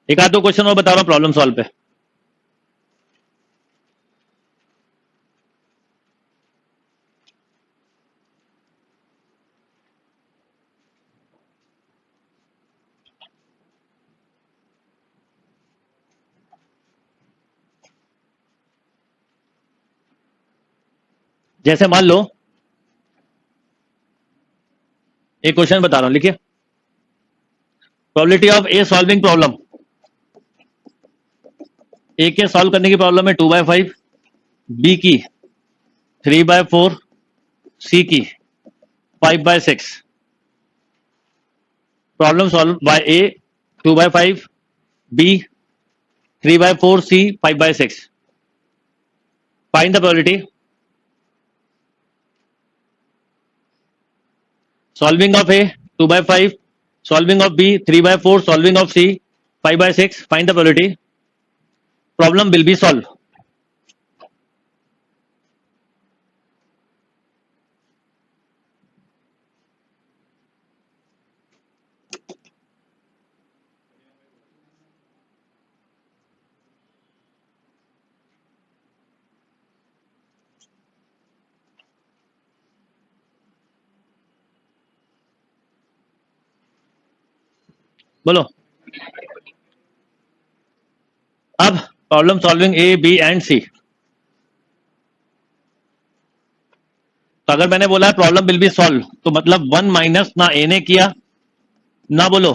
एक आध दो क्वेश्चन और बता रहा हूं प्रॉब्लम सॉल्व पे। जैसे मान लो एक क्वेश्चन बता रहा हूं, लिखिए, probability of a solving problem, a के सॉल्व करने की प्रॉब्लम है 2/5, बी की 3/4, सी की 5/6। Problem solve by A 2/5, B 3/4, C 5/6। Find the probability. Solving of A 2/5, solving of B 3/4, solving of C 5/6. Find the probability. Problem will be solved. बोलो। अब problem solving a b and c. तो अगर मैंने बोला है प्रॉब्लम विल बी सॉल्व, तो मतलब 1 माइनस ना ए ने किया, ना बोलो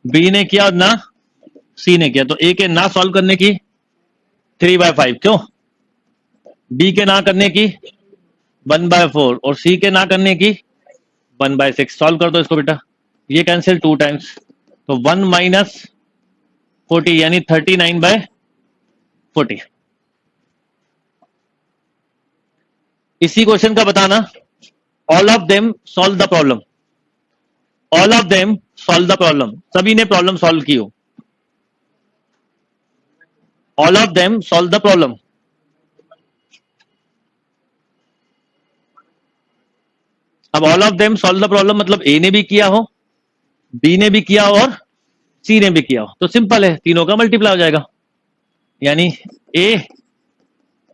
बी ने किया और ना सी ने किया। तो ए के ना सॉल्व करने की 3/5, क्यों? बी के ना करने की 1/4 और सी के ना करने की 1/6। सॉल्व कर दो इसको बेटा, ये कैंसिल 2 टाइम्स, तो 1 माइनस 40 यानी 39/40। इसी क्वेश्चन का बताना, all of them solve the problem. All of them solve the problem, सभी ने प्रॉब्लम सॉल्व की हो। All of them solve the problem. अब all of them solve the problem मतलब ए ने भी किया हो, बी ने भी किया हो और सी ने भी किया हो। तो सिंपल है, तीनों का मल्टीप्लाई हो जाएगा, यानी ए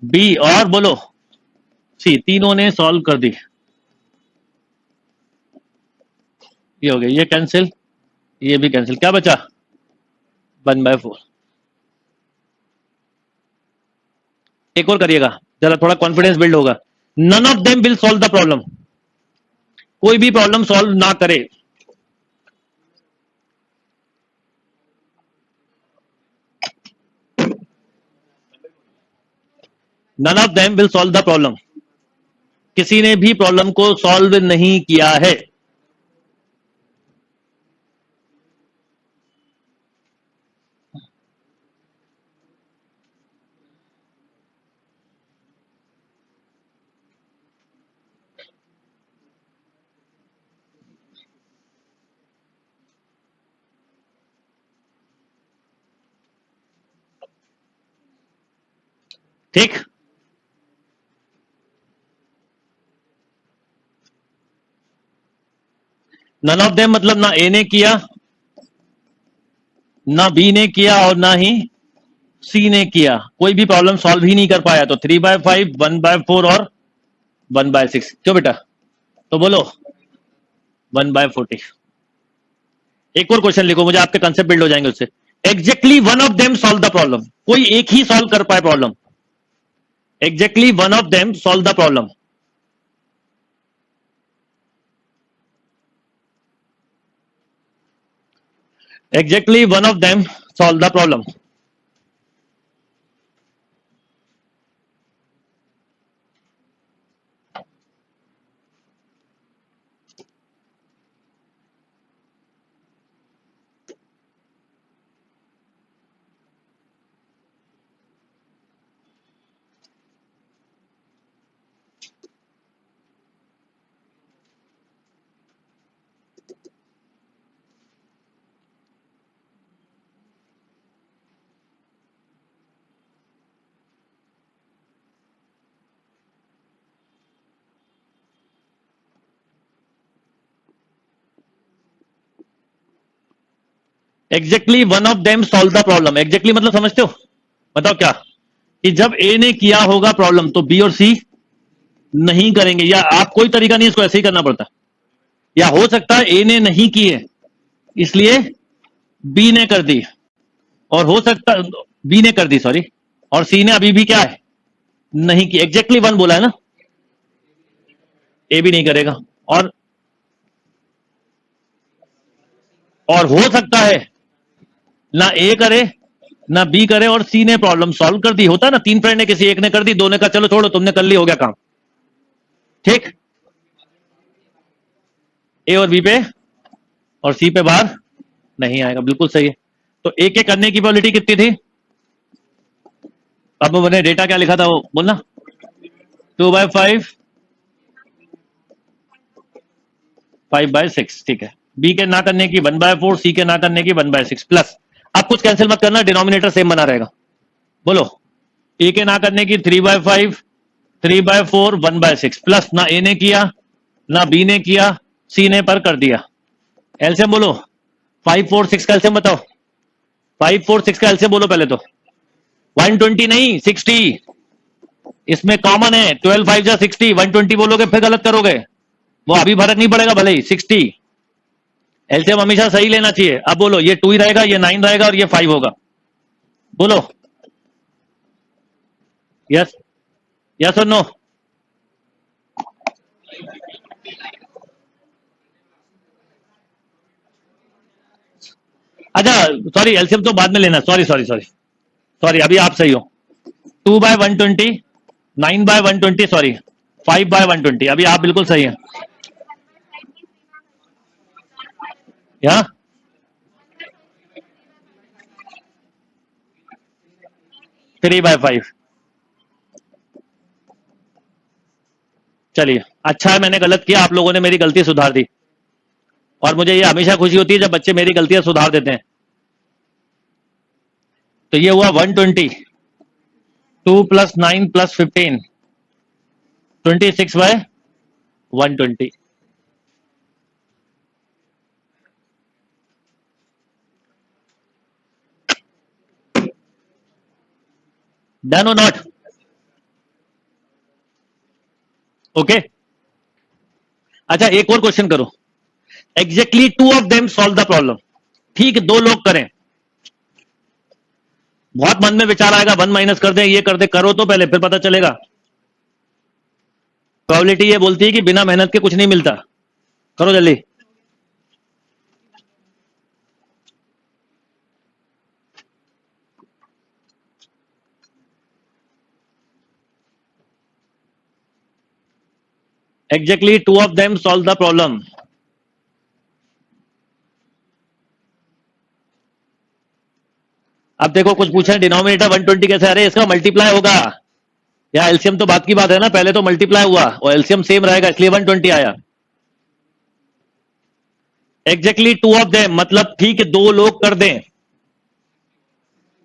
बी और बोलो सी, तीनों ने सॉल्व कर दी। ये हो गया, ये कैंसिल, ये भी कैंसिल, क्या बचा? 1/4। एक और करिएगा जरा, थोड़ा कॉन्फिडेंस बिल्ड होगा। None of them will solve the problem. कोई भी प्रॉब्लम सॉल्व ना करे, none of them will solve the problem. किसी ने भी प्रॉब्लम को सॉल्व नहीं किया है। ठीक, नन ऑफ देम मतलब ना ए ने किया, ना बी ने किया और ना ही सी ने किया। कोई भी प्रॉब्लम सॉल्व ही नहीं कर पाया। तो 3/5, 1/4 और 1/6। क्यों बेटा? तो बोलो 1/40। एक और क्वेश्चन लिखो, मुझे आपके कंसेप्ट बिल्ड हो जाएंगे उससे। Exactly one of them solve the problem. कोई एक ही सॉल्व कर पाए problem. Exactly one of them solve the problem. Exactly one of them solve the problem. Exactly one of them solve the problem. Exactly मतलब समझते हो? बताओ क्या, कि जब ए ने किया होगा प्रॉब्लम तो बी और सी नहीं करेंगे, या आप कोई तरीका नहीं, इसको ऐसे ही करना पड़ता। या हो सकता है ए ने नहीं की है इसलिए बी ने कर दी, और हो सकता बी ने कर दी सॉरी, और सी ने अभी भी क्या है, नहीं की। एग्जैक्टली वन बोला है ना, ए भी नहीं करेगा। और हो सकता है ना ए करे ना बी करे और सी ने प्रॉब्लम सॉल्व कर दी। होता ना, 3 फ्रेंड ने, किसी एक ने कर दी, 2 ने कहा चलो छोड़ो तुमने कर ली, हो गया काम। ठीक, ए और बी पे और सी पे बाहर नहीं आएगा, बिल्कुल सही है। तो ए के करने की प्रोबेबिलिटी कितनी थी? अब मैंने डेटा क्या लिखा था वो बोलना, 2/5, 5/6। ठीक है, बी के ना करने की 1/4, सी के ना करने की 1/6 प्लस, अब कुछ कैंसिल मत करना, डिनोमिनेटर सेम बना रहेगा। बोलो, ए के ना करने की 3/5, 3/4, 1/6 प्लस, ना ए ने किया ना बी ने किया, सी ने पर कर दिया। एलसीएम बोलो, 5, 4, 6 का एलसीएम बताओ। 5, 4, 6 का एलसीएम बोलो पहले तो। 120 नहीं, 60। इसमें कॉमन है, 12 5 जा 60, 120 बोलोगे फिर गलत करोगे, वो अभी फर्क नहीं पड़ेगा भले ही 60। एलसीएम हमेशा सही लेना चाहिए। अब बोलो, ये 2 ही रहेगा, ये 9 रहेगा और ये 5 होगा। बोलो यस, यस और नो। अच्छा सॉरी, एलसीएम तो बाद में लेना, सॉरी सॉरी सॉरी सॉरी, अभी आप सही हो। 2/120, 9/120, सॉरी 5/120, अभी आप बिल्कुल सही है। या 3/5। चलिए अच्छा है, मैंने गलत किया, आप लोगों ने मेरी गलती सुधार दी, और मुझे ये हमेशा खुशी होती है जब बच्चे मेरी गलतियां सुधार देते हैं। तो ये हुआ 120, 2 + 9 + 15, 26/120। डन और नॉट? ओके। अच्छा एक और क्वेश्चन करो, exactly 2 of them solve the problem. ठीक, 2 लोग करें, बहुत मन में विचार आएगा, 1 माइनस कर दें, ये कर दे, करो तो पहले फिर पता चलेगा। प्रोबेबिलिटी ये बोलती है कि बिना मेहनत के कुछ नहीं मिलता। करो जल्दी। Exactly 2 of them solve the problem. अब देखो कुछ पूछा है, डिनोमिनेटर 120 कैसे, अरे इसका मल्टीप्लाई होगा, या एलसीएम तो बात की बात है ना, पहले तो मल्टीप्लाई हुआ और एलसीएम सेम रहेगा, इसलिए 120 आया। एग्जैक्टली 2 ऑफ देम मतलब ठीक है 2 लोग कर दें।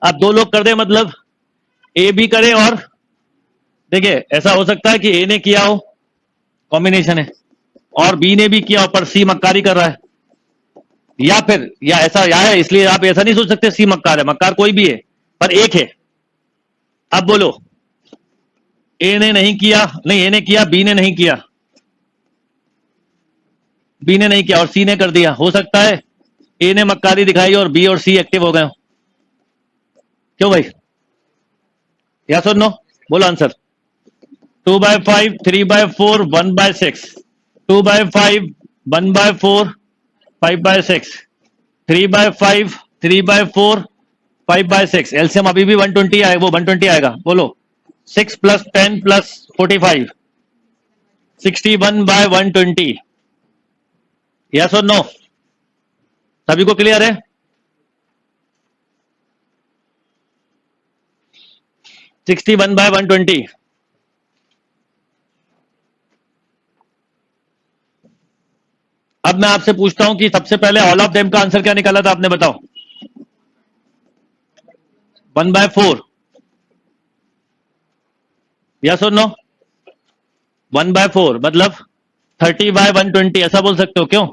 अब 2 लोग कर दें मतलब ए भी करे, और देखिए ऐसा हो सकता है कि ए ने किया हो, कॉम्बिनेशन है, और बी ने भी किया हो पर सी मक्कारी कर रहा है, या फिर या ऐसा या है, इसलिए आप ऐसा नहीं सोच सकते सी मक्कार है, मक्कार कोई भी है पर एक है। अब बोलो, ए ने नहीं किया, नहीं ए ने किया, बी ने नहीं किया, बी ने नहीं किया और सी ने कर दिया। हो सकता है ए ने मक्कारी दिखाई और बी और सी एक्टिव हो गए। क्यों भाई, यस और नो? बोलो आंसर। 2/5, 3/4, 1/6, 2/5, 1/4, 5/6, 3/5, 3/4, 5/6। एलसीएम अभी भी 120 आएगा, वो 120 आएगा। बोलो 6 + 10 + 45, 61/120। यस और नो? सभी को क्लियर है? 61/120। अब मैं आपसे पूछता हूं कि सबसे पहले ऑल ऑफ देम का आंसर क्या निकाला था आपने, बताओ। 1/4। यस और नो? 1/4 मतलब 30/120, ऐसा बोल सकते हो। क्यों?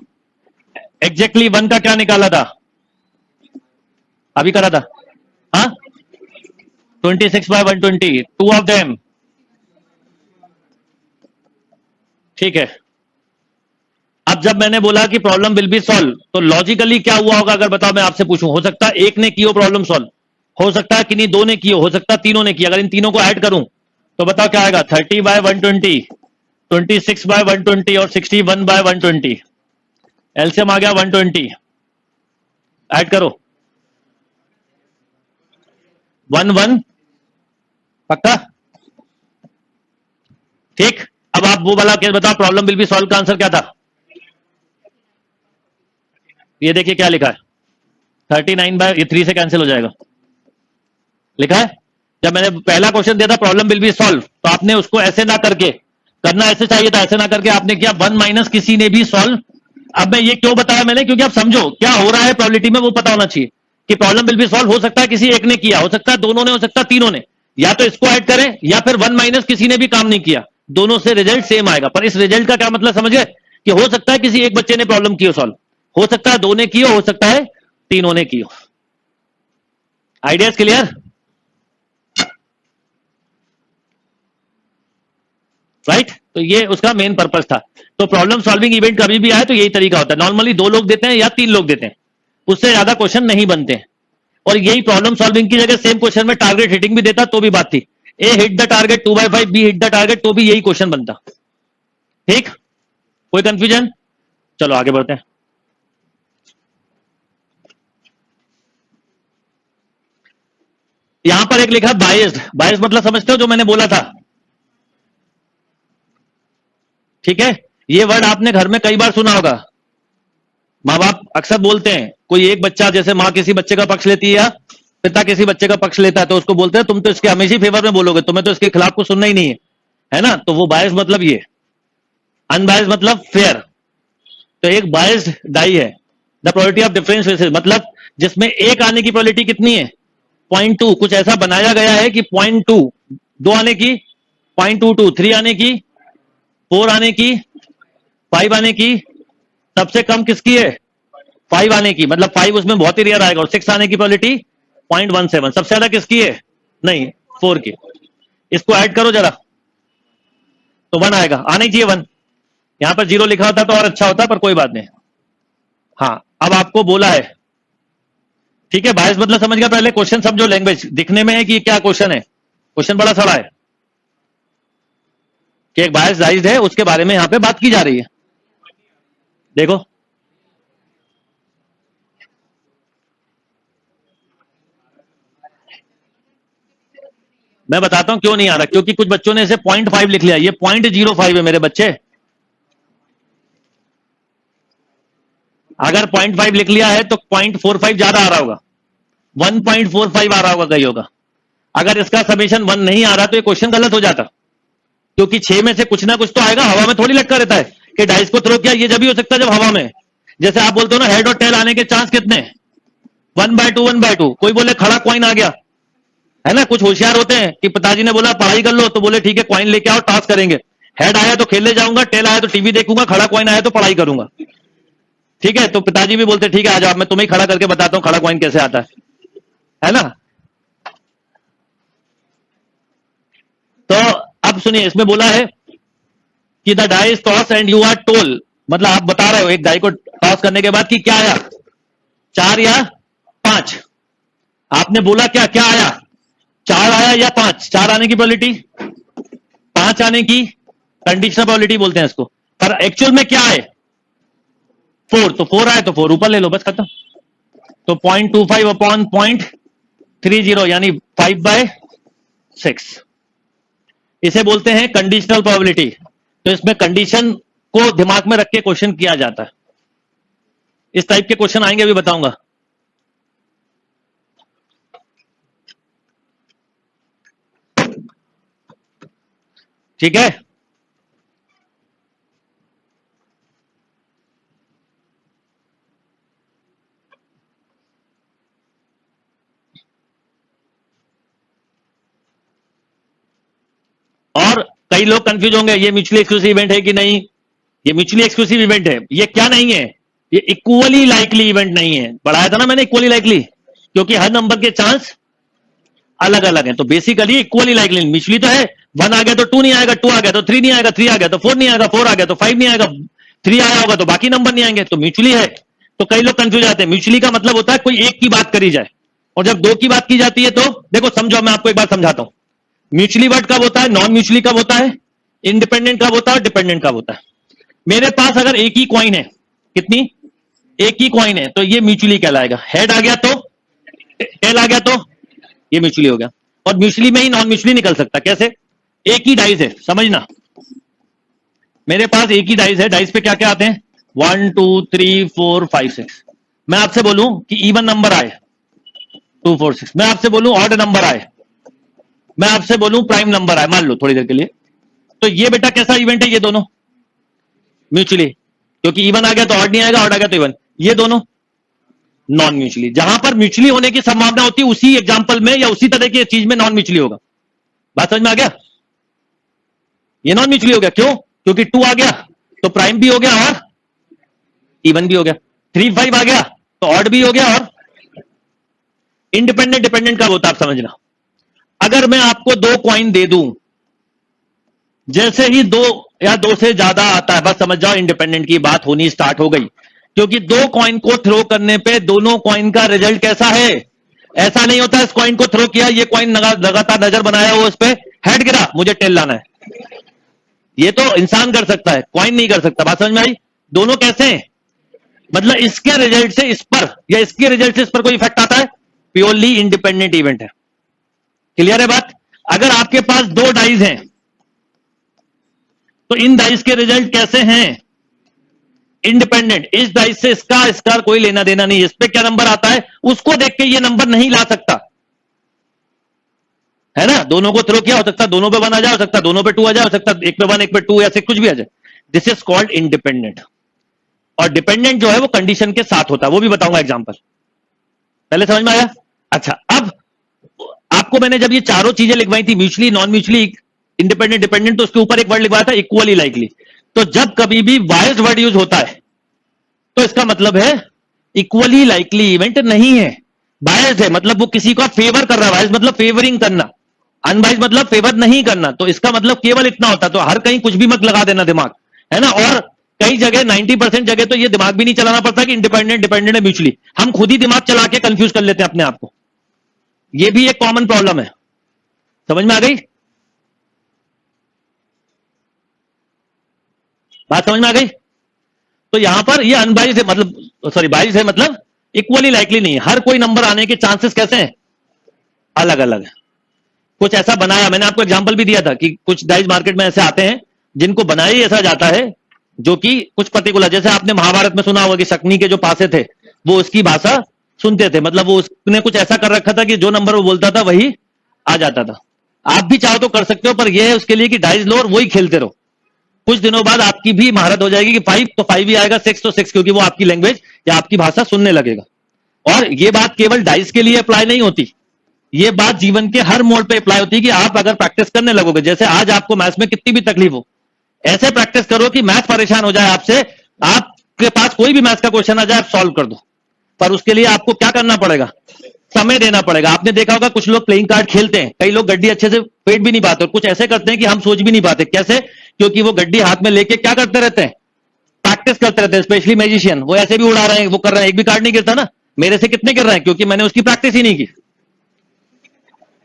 एग्जैक्टली 1 का क्या निकाला था, अभी करा था? हाँ, 26/120, 2 ऑफ देम। ठीक है, अब जब मैंने बोला कि प्रॉब्लम विल बी सॉल्व, तो लॉजिकली क्या हुआ होगा अगर बताओ मैं आपसे पूछूं। हो सकता है एक ने की हो प्रॉब्लम सॉल्व, हो सकता है कि नहीं 2 ने की हो सकता है तीनों ने की। अगर इन तीनों को ऐड करूं तो बताओ क्या आएगा, 30/120, 26/120 और 61/120। एलसीएम आ गया 120। ऐड करो, 1 1 पक्का? ठीक, अब आप वो वाला केस बताओ, प्रॉब्लम विल बी सॉल्व का आंसर क्या था? ये देखिए क्या लिखा है, 39/3 से कैंसिल हो जाएगा, लिखा है। जब मैंने पहला क्वेश्चन दिया था प्रॉब्लम विल बी सॉल्व, तो आपने उसको ऐसे ना करके, करना ऐसे चाहिए था, ऐसे ना करके आपने किया 1 माइनस किसी ने भी सॉल्व। अब मैं ये क्यों बताया मैंने, क्योंकि आप समझो क्या हो रहा है प्रोबेबिलिटी में, वो पता होना चाहिए कि प्रॉब्लम विल बी सॉल्व हो सकता है किसी एक ने किया, हो सकता है दोनों ने, हो सकता है तीनों ने, या तो इसको ऐड करें या फिर 1 माइनस किसी ने भी काम नहीं किया, दोनों से रिजल्ट सेम आएगा। पर इस रिजल्ट का क्या मतलब समझ गए, कि हो सकता है किसी एक बच्चे ने प्रॉब्लम की हो सॉल्व, हो सकता है दो ने की हो सकता है तीनों ने की हो। Ideas clear? राइट, तो ये उसका मेन पर्पस था। तो प्रॉब्लम सॉल्विंग इवेंट कभी भी आए तो यही तरीका होता है, नॉर्मली 2 लोग देते हैं या 3 लोग देते हैं, उससे ज्यादा क्वेश्चन नहीं बनते हैं। और यही प्रॉब्लम सॉल्विंग की जगह सेम क्वेश्चन में टारगेट हिटिंग भी देता तो भी बात थी, a hit the target 2/5, b hit the target, तो भी यही क्वेश्चन बनता। ठीक, कोई कंफ्यूजन? चलो आगे बढ़ते हैं। यहां पर एक लिखा बायस्ड, बायस्ड मतलब समझते हो जो मैंने बोला था? ठीक है, ये वर्ड आपने घर में कई बार सुना होगा, माँ बाप अक्सर बोलते हैं, कोई एक बच्चा, जैसे माँ किसी बच्चे का पक्ष लेती है या पिता किसी बच्चे का पक्ष लेता है, तो उसको बोलते हैं तुम तो इसके हमेशा फेवर में बोलोगे, तुम्हें तो इसके खिलाफ कुछ सुनना ही नहीं है ना? तो वो बायस मतलब ये, अनबायस मतलब फेयर। तो एक बायस्ड डाई है, the probability of difference faces, मतलब जिसमें एक आने की प्रोबेबिलिटी कितनी है? 0.2, कुछ ऐसा बनाया गया है कि 0.2, 2 आने की, 0.22, 3 आने की, 4 आने की, 5 आने की, सबसे कम किसकी है? 5 आने की, मतलब 5 उसमें बहुत ही रेयर आएगा, और 6 आने की प्रोबेबिलिटी 0.17, सबसे ज्यादा किसकी है? नहीं, 4 की। इसको ऐड करो जरा, तो 1 आएगा, आना ही चाहिए 1। यहां पर 0 लिखा होता तो और अच्छा होता, पर कोई बात नहीं। हाँ, अब आपको बोला है, ठीक है, बायस मतलब समझ गया। पहले क्वेश्चन समझो, लैंग्वेज दिखने में है कि क्या क्वेश्चन है, क्वेश्चन बड़ा सड़ा है कि एक बायस जायज है, उसके बारे में यहां पे बात की जा रही है। देखो, मैं बताता हूं क्यों नहीं आ रहा, क्योंकि कुछ बच्चों ने इसे 0.5 लिख लिया, ये 0.05 है मेरे बच्चे। अगर 0.5 लिख लिया है तो 0.45 ज्यादा आ रहा होगा, 1.45 आ रहा होगा कहीं होगा। अगर इसका समेशन 1 नहीं आ रहा तो ये क्वेश्चन गलत हो जाता, क्योंकि 6 में से कुछ ना कुछ तो आएगा, हवा में थोड़ी लटका रहता है कि डाइस को थ्रो किया, ये जब भी हो सकता है जब हवा में, जैसे आप बोलते हो ना हेड और टेल आने के चांस कितने? 1/2, 1/2। कोई बोले खड़ा कॉइन आ गया, है ना? कुछ होशियार होते हैं कि पिताजी ने बोला पढ़ाई कर लो, तो बोले ठीक है कॉइन लेके आओ, टास्क करेंगे। हेड आया तो खेलने जाऊंगा, टेल आया तो टीवी देखूंगा, खड़ा कॉइन आया तो पढ़ाई करूंगा। ठीक है, तो पिताजी भी बोलते ठीक है आ जाओ, मैं तुम्हें खड़ा करके बताता हूं खड़ा कॉइन कैसे आता है ना? तो अब सुनिए, इसमें बोला है कि the die is toss and you are told, मतलब आप बता रहे हो एक डाई को टॉस करने के बाद कि क्या आया, 4 या 5। आपने बोला क्या क्या आया, 4 आया या 5? 4 आने की प्रोबेबिलिटी, 5 आने की कंडीशनल प्रोबेबिलिटी बोलते हैं इसको, पर एक्चुअल में क्या है? 4। तो 4 आए तो 4 ऊपर ले लो, बस खत्म। तो 0.25 अपॉन 0.30 यानी 5/6, इसे बोलते हैं कंडीशनल प्रोबेबिलिटी। तो इसमें कंडीशन को दिमाग में रख के क्वेश्चन किया जाता है, इस टाइप के क्वेश्चन आएंगे, अभी बताऊंगा। ठीक है, और कई लोग कंफ्यूज होंगे, ये म्यूचुअली एक्सक्लूसिव इवेंट है कि नहीं? ये म्यूचुअली एक्सक्लूसिव इवेंट है। ये क्या नहीं है? ये इक्वली लाइकली इवेंट नहीं है। पढ़ाया था ना मैंने इक्वली लाइकली, क्योंकि हर नंबर के चांस अलग अलग है। तो बेसिकली इक्वली लाइकली, म्यूचुअली तो है, 1 आ गया तो 2 नहीं आएगा, 2 आ गया तो 3 नहीं आएगा, 3 आ गया तो 4 नहीं आएगा, 4 आ गया तो 5 नहीं आएगा, 3 आया होगा तो बाकी नंबर नहीं आएंगे, तो म्यूचुअली है। तो कई लोग कंफ्यूज आते हैं, म्यूचुअली का मतलब होता है कोई एक की बात करी जाए, और जब 2 की बात की जाती है तो देखो समझो, मैं आपको एक बार समझाता हूं। म्यूचुअली वर्ड कब होता है, नॉन म्यूचुअली कब होता है, इंडिपेंडेंट कब होता है, डिपेंडेंट कब होता है। मेरे पास अगर एक ही कॉइन है, कितनी? एक ही कॉइन है, तो ये म्यूचुअली कहलाएगा। हेड आ गया तो, टेल आ गया तो, ये म्यूचुअली हो गया। और म्यूचुअली में ही नॉन म्यूचुअली निकल सकता। कैसे? एक ही डाइस है, समझना, मेरे पास एक ही डाइस है, डाइस पे क्या क्या आते हैं 1 2 3 4 5 6। मैं आपसे बोलूं कि इवन नंबर आए 2 4 6, मैं आपसे बोलूं ऑड नंबर आए, मैं आपसे बोलूं प्राइम नंबर आए, मान लो थोड़ी देर के लिए, तो ये बेटा कैसा इवेंट है? ये दोनों म्यूचुअली, क्योंकि इवन आ गया तो ऑड नहीं आएगा, ऑड आ गया तो इवन, ये दोनों नॉन म्यूचुअली। जहां पर म्यूचुअली होने की संभावना होती है उसी एग्जांपल में या उसी तरह की चीज में नॉन म्यूचुअली होगा। बात समझ में आ गया? ये नॉन म्यूचुअली हो गया, क्यों? क्योंकि 2 आ गया तो प्राइम भी हो गया और इवन भी हो गया, 3 5 आ गया तो ऑड भी हो गया और इंडिपेंडेंट डिपेंडेंट कब होता है आप समझना। अगर मैं आपको 2 कॉइन दे दूं, जैसे ही 2 या 2 से ज्यादा आता है, बस समझ जाओ इंडिपेंडेंट की बात होनी स्टार्ट हो गई, क्योंकि 2 कॉइन को थ्रो करने पे दोनों कॉइन का रिजल्ट कैसा है? ऐसा नहीं होता इस कॉइन को थ्रो किया, ये कॉइन लगातार नजर बनाया, वो उस पे हेड गिरा, मुझे टेल लाना है। ये तो इंसान कर सकता है, कॉइन नहीं कर सकता। बात समझ में आई? दोनों कैसे हैं? मतलब इसके रिजल्ट से इस पर या इसके रिजल्ट से इस पर कोई इफेक्ट आता है? प्योरली इंडिपेंडेंट इवेंट है। क्लियर है बात? अगर आपके पास 2 डाइज हैं तो इन डाइस के रिजल्ट कैसे हैं? इंडिपेंडेंट। इस डाइस से इसका कोई लेना देना नहीं, इस पे क्या नंबर आता है उसको देख के ये नंबर नहीं ला सकता, है ना? दोनों को थ्रो किया, हो सकता है दोनों पे 1 आ जाए, हो सकता है दोनों पे 2 आ जाए, हो सकता है एक पे 1 एक पे 2 ऐसे कुछ भी आ जाए। This is called independent. और डिपेंडेंट जो है वो कंडीशन के साथ होता है, वो भी बताऊंगा एग्जांपल। पहले समझ में आया? अच्छा, अब आपको मैंने जब ये चारों चीजें लिखवाई थी, mutually, non mutually, independent, dependent, तो उसके ऊपर एक वर्ड लिखवाया था इक्वली लाइकली। तो जब कभी भी वाइज वर्ड यूज होता है तो इसका मतलब है इक्वली लाइकली इवेंट नहीं है, बायस्ड है, मतलब वो किसी को फेवर कर रहा है। बायस्ड मतलब फेवरिंग करना, अनबाइस्ड मतलब फेवर नहीं करना। तो इसका मतलब केवल इतना होता है, तो हर कहीं कुछ भी मत लगा देना दिमाग, है ना? और कई जगह 90% जगह तो ये दिमाग भी नहीं चलाना पड़ता कि इंडिपेंडेंट डिपेंडेंट है म्यूचुअली, हम खुद ही दिमाग चला के कंफ्यूज कर लेते हैं अपने आप को। ये भी एक कॉमन प्रॉब्लम है। समझ में आ गई बात? समझ में आ गई? तो यहां पर ये अनबाइस्ड है, मतलब सॉरी बाइस्ड है, मतलब इक्वली लाइकली नहीं है। हर कोई नंबर आने के चांसेस कैसे हैं? अलग अलग है। कुछ ऐसा बनाया, मैंने आपको एग्जांपल भी दिया था कि कुछ डाइस मार्केट में ऐसे आते हैं जिनको बनाया ही ऐसा जाता है, जो कि कुछ पर्टिकुलर, जैसे आपने महाभारत में सुना होगा कि शकुनी के जो पासे थे वो उसकी भाषा सुनते थे, मतलब वो उसने कुछ ऐसा कर रखा था कि जो नंबर वो बोलता था वही आ जाता था। आप भी चाहो तो कर सकते हो, पर यह है उसके लिए कि डाइस लो और वही खेलते रहो। कुछ दिनों बाद आपकी भी महारत हो जाएगी कि 5 तो 5 ही आएगा, 6 तो 6, क्योंकि वो आपकी लैंग्वेज या आपकी भाषा सुनने लगेगा। और ये बात केवल डाइस के लिए अप्लाई नहीं होती, ये बात जीवन के हर मोड़ पे अप्लाई होती है कि आप अगर प्रैक्टिस करने लगोगे, जैसे आज आपको मैथ्स में कितनी भी तकलीफ हो, ऐसे प्रैक्टिस करो कि मैथ परेशान हो जाए आपसे, आपके पास कोई भी मैथ्स का क्वेश्चन आ जाए आप सॉल्व कर दो। पर उसके लिए आपको क्या करना पड़ेगा? समय देना पड़ेगा। आपने देखा होगा कुछ लोग प्लेइंग कार्ड खेलते हैं, कई लोग गड्डी अच्छे से फेंट भी नहीं पाते, और कुछ ऐसे करते हैं कि हम सोच भी नहीं पाते। कैसे? क्योंकि वो गड्डी हाथ में लेके क्या करते रहते हैं? प्रैक्टिस करते रहते हैं। स्पेशली मैजिशियन, वो ऐसे भी उड़ा रहे हैं, वो कर रहे हैं, एक भी कार्ड नहीं गिरता ना। मेरे से कितने गिर रहे हैं? क्योंकि मैंने उसकी प्रैक्टिस ही नहीं की।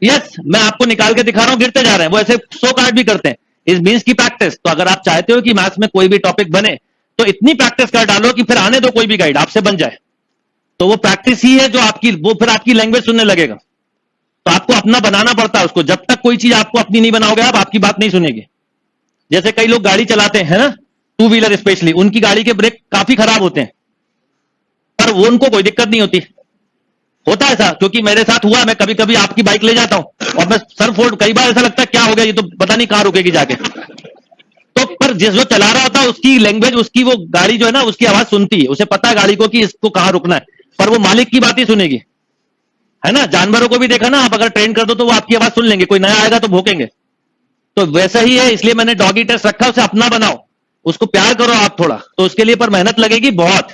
यस, मैं आपको निकाल के दिखा रहा हूं, गिरते जा रहे हैं। वो ऐसे 100 कार्ड भी करते हैं। इस मीन्स की प्रैक्टिस। तो अगर आप चाहते हो कि मैथ्स में कोई भी टॉपिक बने, तो इतनी प्रैक्टिस कर डालो कि फिर आने दो कोई भी गाइड आपसे बन जाए। तो वो प्रैक्टिस ही है जो आपकी, वो फिर आपकी लैंग्वेज सुनने लगेगा। तो आपको अपना बनाना पड़ता है उसको। जब तक कोई चीज आपको अपनी नहीं बनाओगे आप, आपकी बात नहीं सुनेगी। जैसे कई लोग गाड़ी चलाते हैं ना, 2 व्हीलर स्पेशली, उनकी गाड़ी के ब्रेक काफी खराब होते हैं, पर वो उनको कोई दिक्कत नहीं होती। होता है ऐसा, क्योंकि मेरे साथ हुआ। मैं कभी कभी आपकी बाइक ले जाता हूं और मैं सर फोड़, कई बार ऐसा लगता है क्या हो गया, ये तो पता नहीं कहां रुकेगी जाके। तो पर जिस जो चला रहा होता है उसकी लैंग्वेज, उसकी वो गाड़ी जो है ना, उसकी आवाज सुनती है, उसे पता है गाड़ी को कि इसको कहां रुकना है, पर वो मालिक की बात ही सुनेगी, है ना? जानवरों को भी देखा ना आप, अगर ट्रेन कर दो तो वो आपकी आवाज सुन लेंगे, कोई नया आएगा तो भौंकेंगे। तो वैसा ही है, इसलिए मैंने डॉगी टेस्ट रखा, उसे अपना बनाओ, उसको प्यार करो आप थोड़ा, तो उसके लिए पर मेहनत लगेगी बहुत।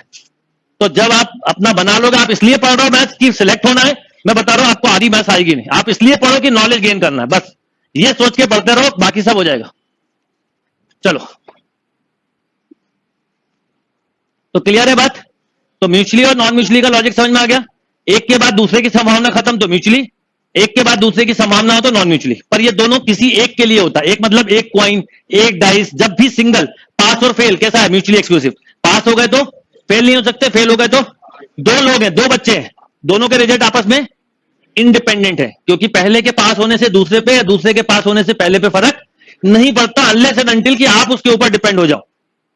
तो जब आप अपना बना लोगे, आप इसलिए पढ़ रहे हो मैथ्स की सिलेक्ट होना है, मैं बता रहा हूं आपको आधी मैथ्स आएगी नहीं, आप इसलिए पढ़ो कि नॉलेज गेन करना है, बस ये सोच के पढ़ते रहो, बाकी सब हो जाएगा। चलो, तो क्लियर है बात? तो म्यूचुअली और नॉन म्यूचुअली का लॉजिक समझ में आ गया। एक के बाद दूसरे की संभावना खत्म तो म्यूचुअली, एक के बाद दूसरे की संभावना हो तो नॉन म्यूचुअली। पर ये दोनों किसी एक के लिए होता है। एक मतलब एक क्वाइन, एक डाइस, जब भी सिंगल, पास और फेल कैसा है? Mutually exclusive. पास हो गए तो फेल नहीं हो सकते, फेल हो गए तो, 2 लोग हैं, 2 बच्चे हैं, दोनों के रिजल्ट आपस में इंडिपेंडेंट है, क्योंकि पहले के पास होने से दूसरे पे या दूसरे के पास होने से पहले पे फर्क नहीं पड़ता, अनलेस एंड अनटिल कि आप उसके ऊपर डिपेंड हो जाओ,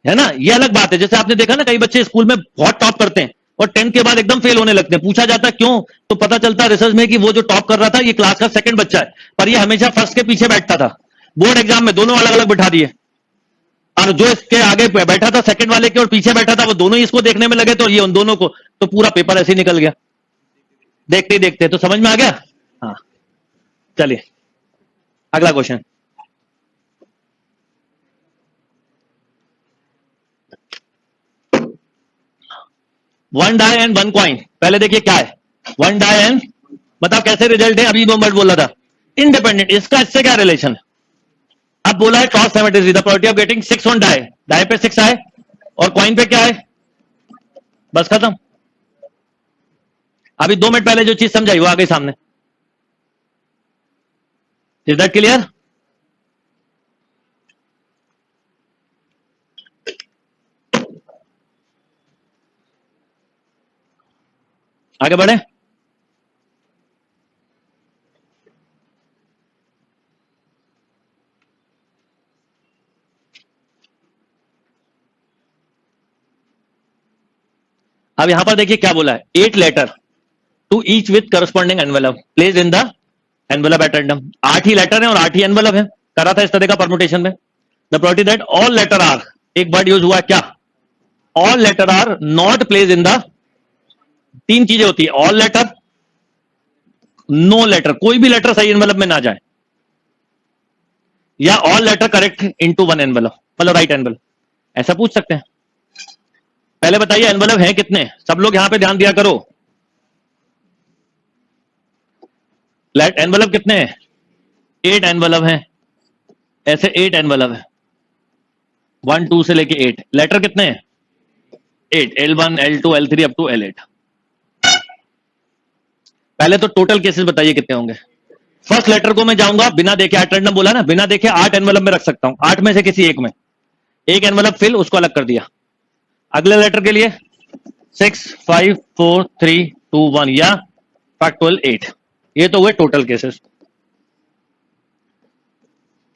है ना। ये अलग बात है। जैसे आपने देखा ना, कई बच्चे स्कूल में बहुत टॉप करते हैं और 10th के बाद एकदम फेल होने लगते हैं। पूछा जाता है क्यों, तो पता चलता है रिसर्च में कि वो जो टॉप कर रहा था ये क्लास का सेकंड बच्चा है, पर ये हमेशा फर्स्ट के पीछे बैठता था। बोर्ड एग्जाम में दोनों अलग अलग बिठा दिए, और जो इसके आगे बैठा था सेकंड वाले के और पीछे बैठा था, वो दोनों ही इसको देखने में लगे, तो ये उन दोनों को, तो पूरा पेपर ऐसे ही निकल गया देखते ही देखते। तो समझ में आ गया। हाँ, चलिए अगला question. One die and one coin. पहले देखिए क्या है वन डाई एंड, बताओ कैसे रिजल्ट है। अभी बोम्बर्ट बोला था इंडिपेंडेंट, इसका इससे क्या रिलेशन है। अब बोला है cross symmetry, the probability of getting 6 on die, die पे 6 आए और कॉइन पे क्या है, बस खत्म। अभी 2 मिनट पहले जो चीज समझाई वो आ गई सामने। Is that clear. आगे बढ़े। अब यहां पर देखिए क्या बोला है, 8 letter to each with corresponding envelope place in the envelope at random. 8 ही लेटर है और 8 ही एनवेलप है, करा था इस तरह का परमुटेशन में। The probability that all letter are, एक वर्ड यूज हुआ क्या, all letter are not place in the, 3 चीजें होती है, ऑल लेटर, नो लेटर, कोई भी लेटर सही एनवेलप में ना जाए, या all letter correct into one envelope, मतलब राइट एनवेलप, ऐसा पूछ सकते हैं। पहले बताइए एनवेलप है कितने, सब लोग यहां पे ध्यान दिया करो। एनवेलप कितने हैं, 8 एनवेलप हैं, ऐसे 8 एनवेलप है, 1 2 से लेके 8। लेटर कितने हैं 8, L1 L2 L3 up to L8। पहले तो टोटल केसेस बताइए कितने होंगे। फर्स्ट लेटर को मैं जाऊंगा बिना देखे, 8 रैंडम बोला ना, बिना देखे 8 एनवेलप में रख सकता हूं, 8 में से किसी एक में, एक एनवेलप फिल, उसको अलग कर दिया। अगले लेटर के लिए 6 5 4 3 2 1 या फैक्टोरियल 8। ये तो हुए टोटल केसेस।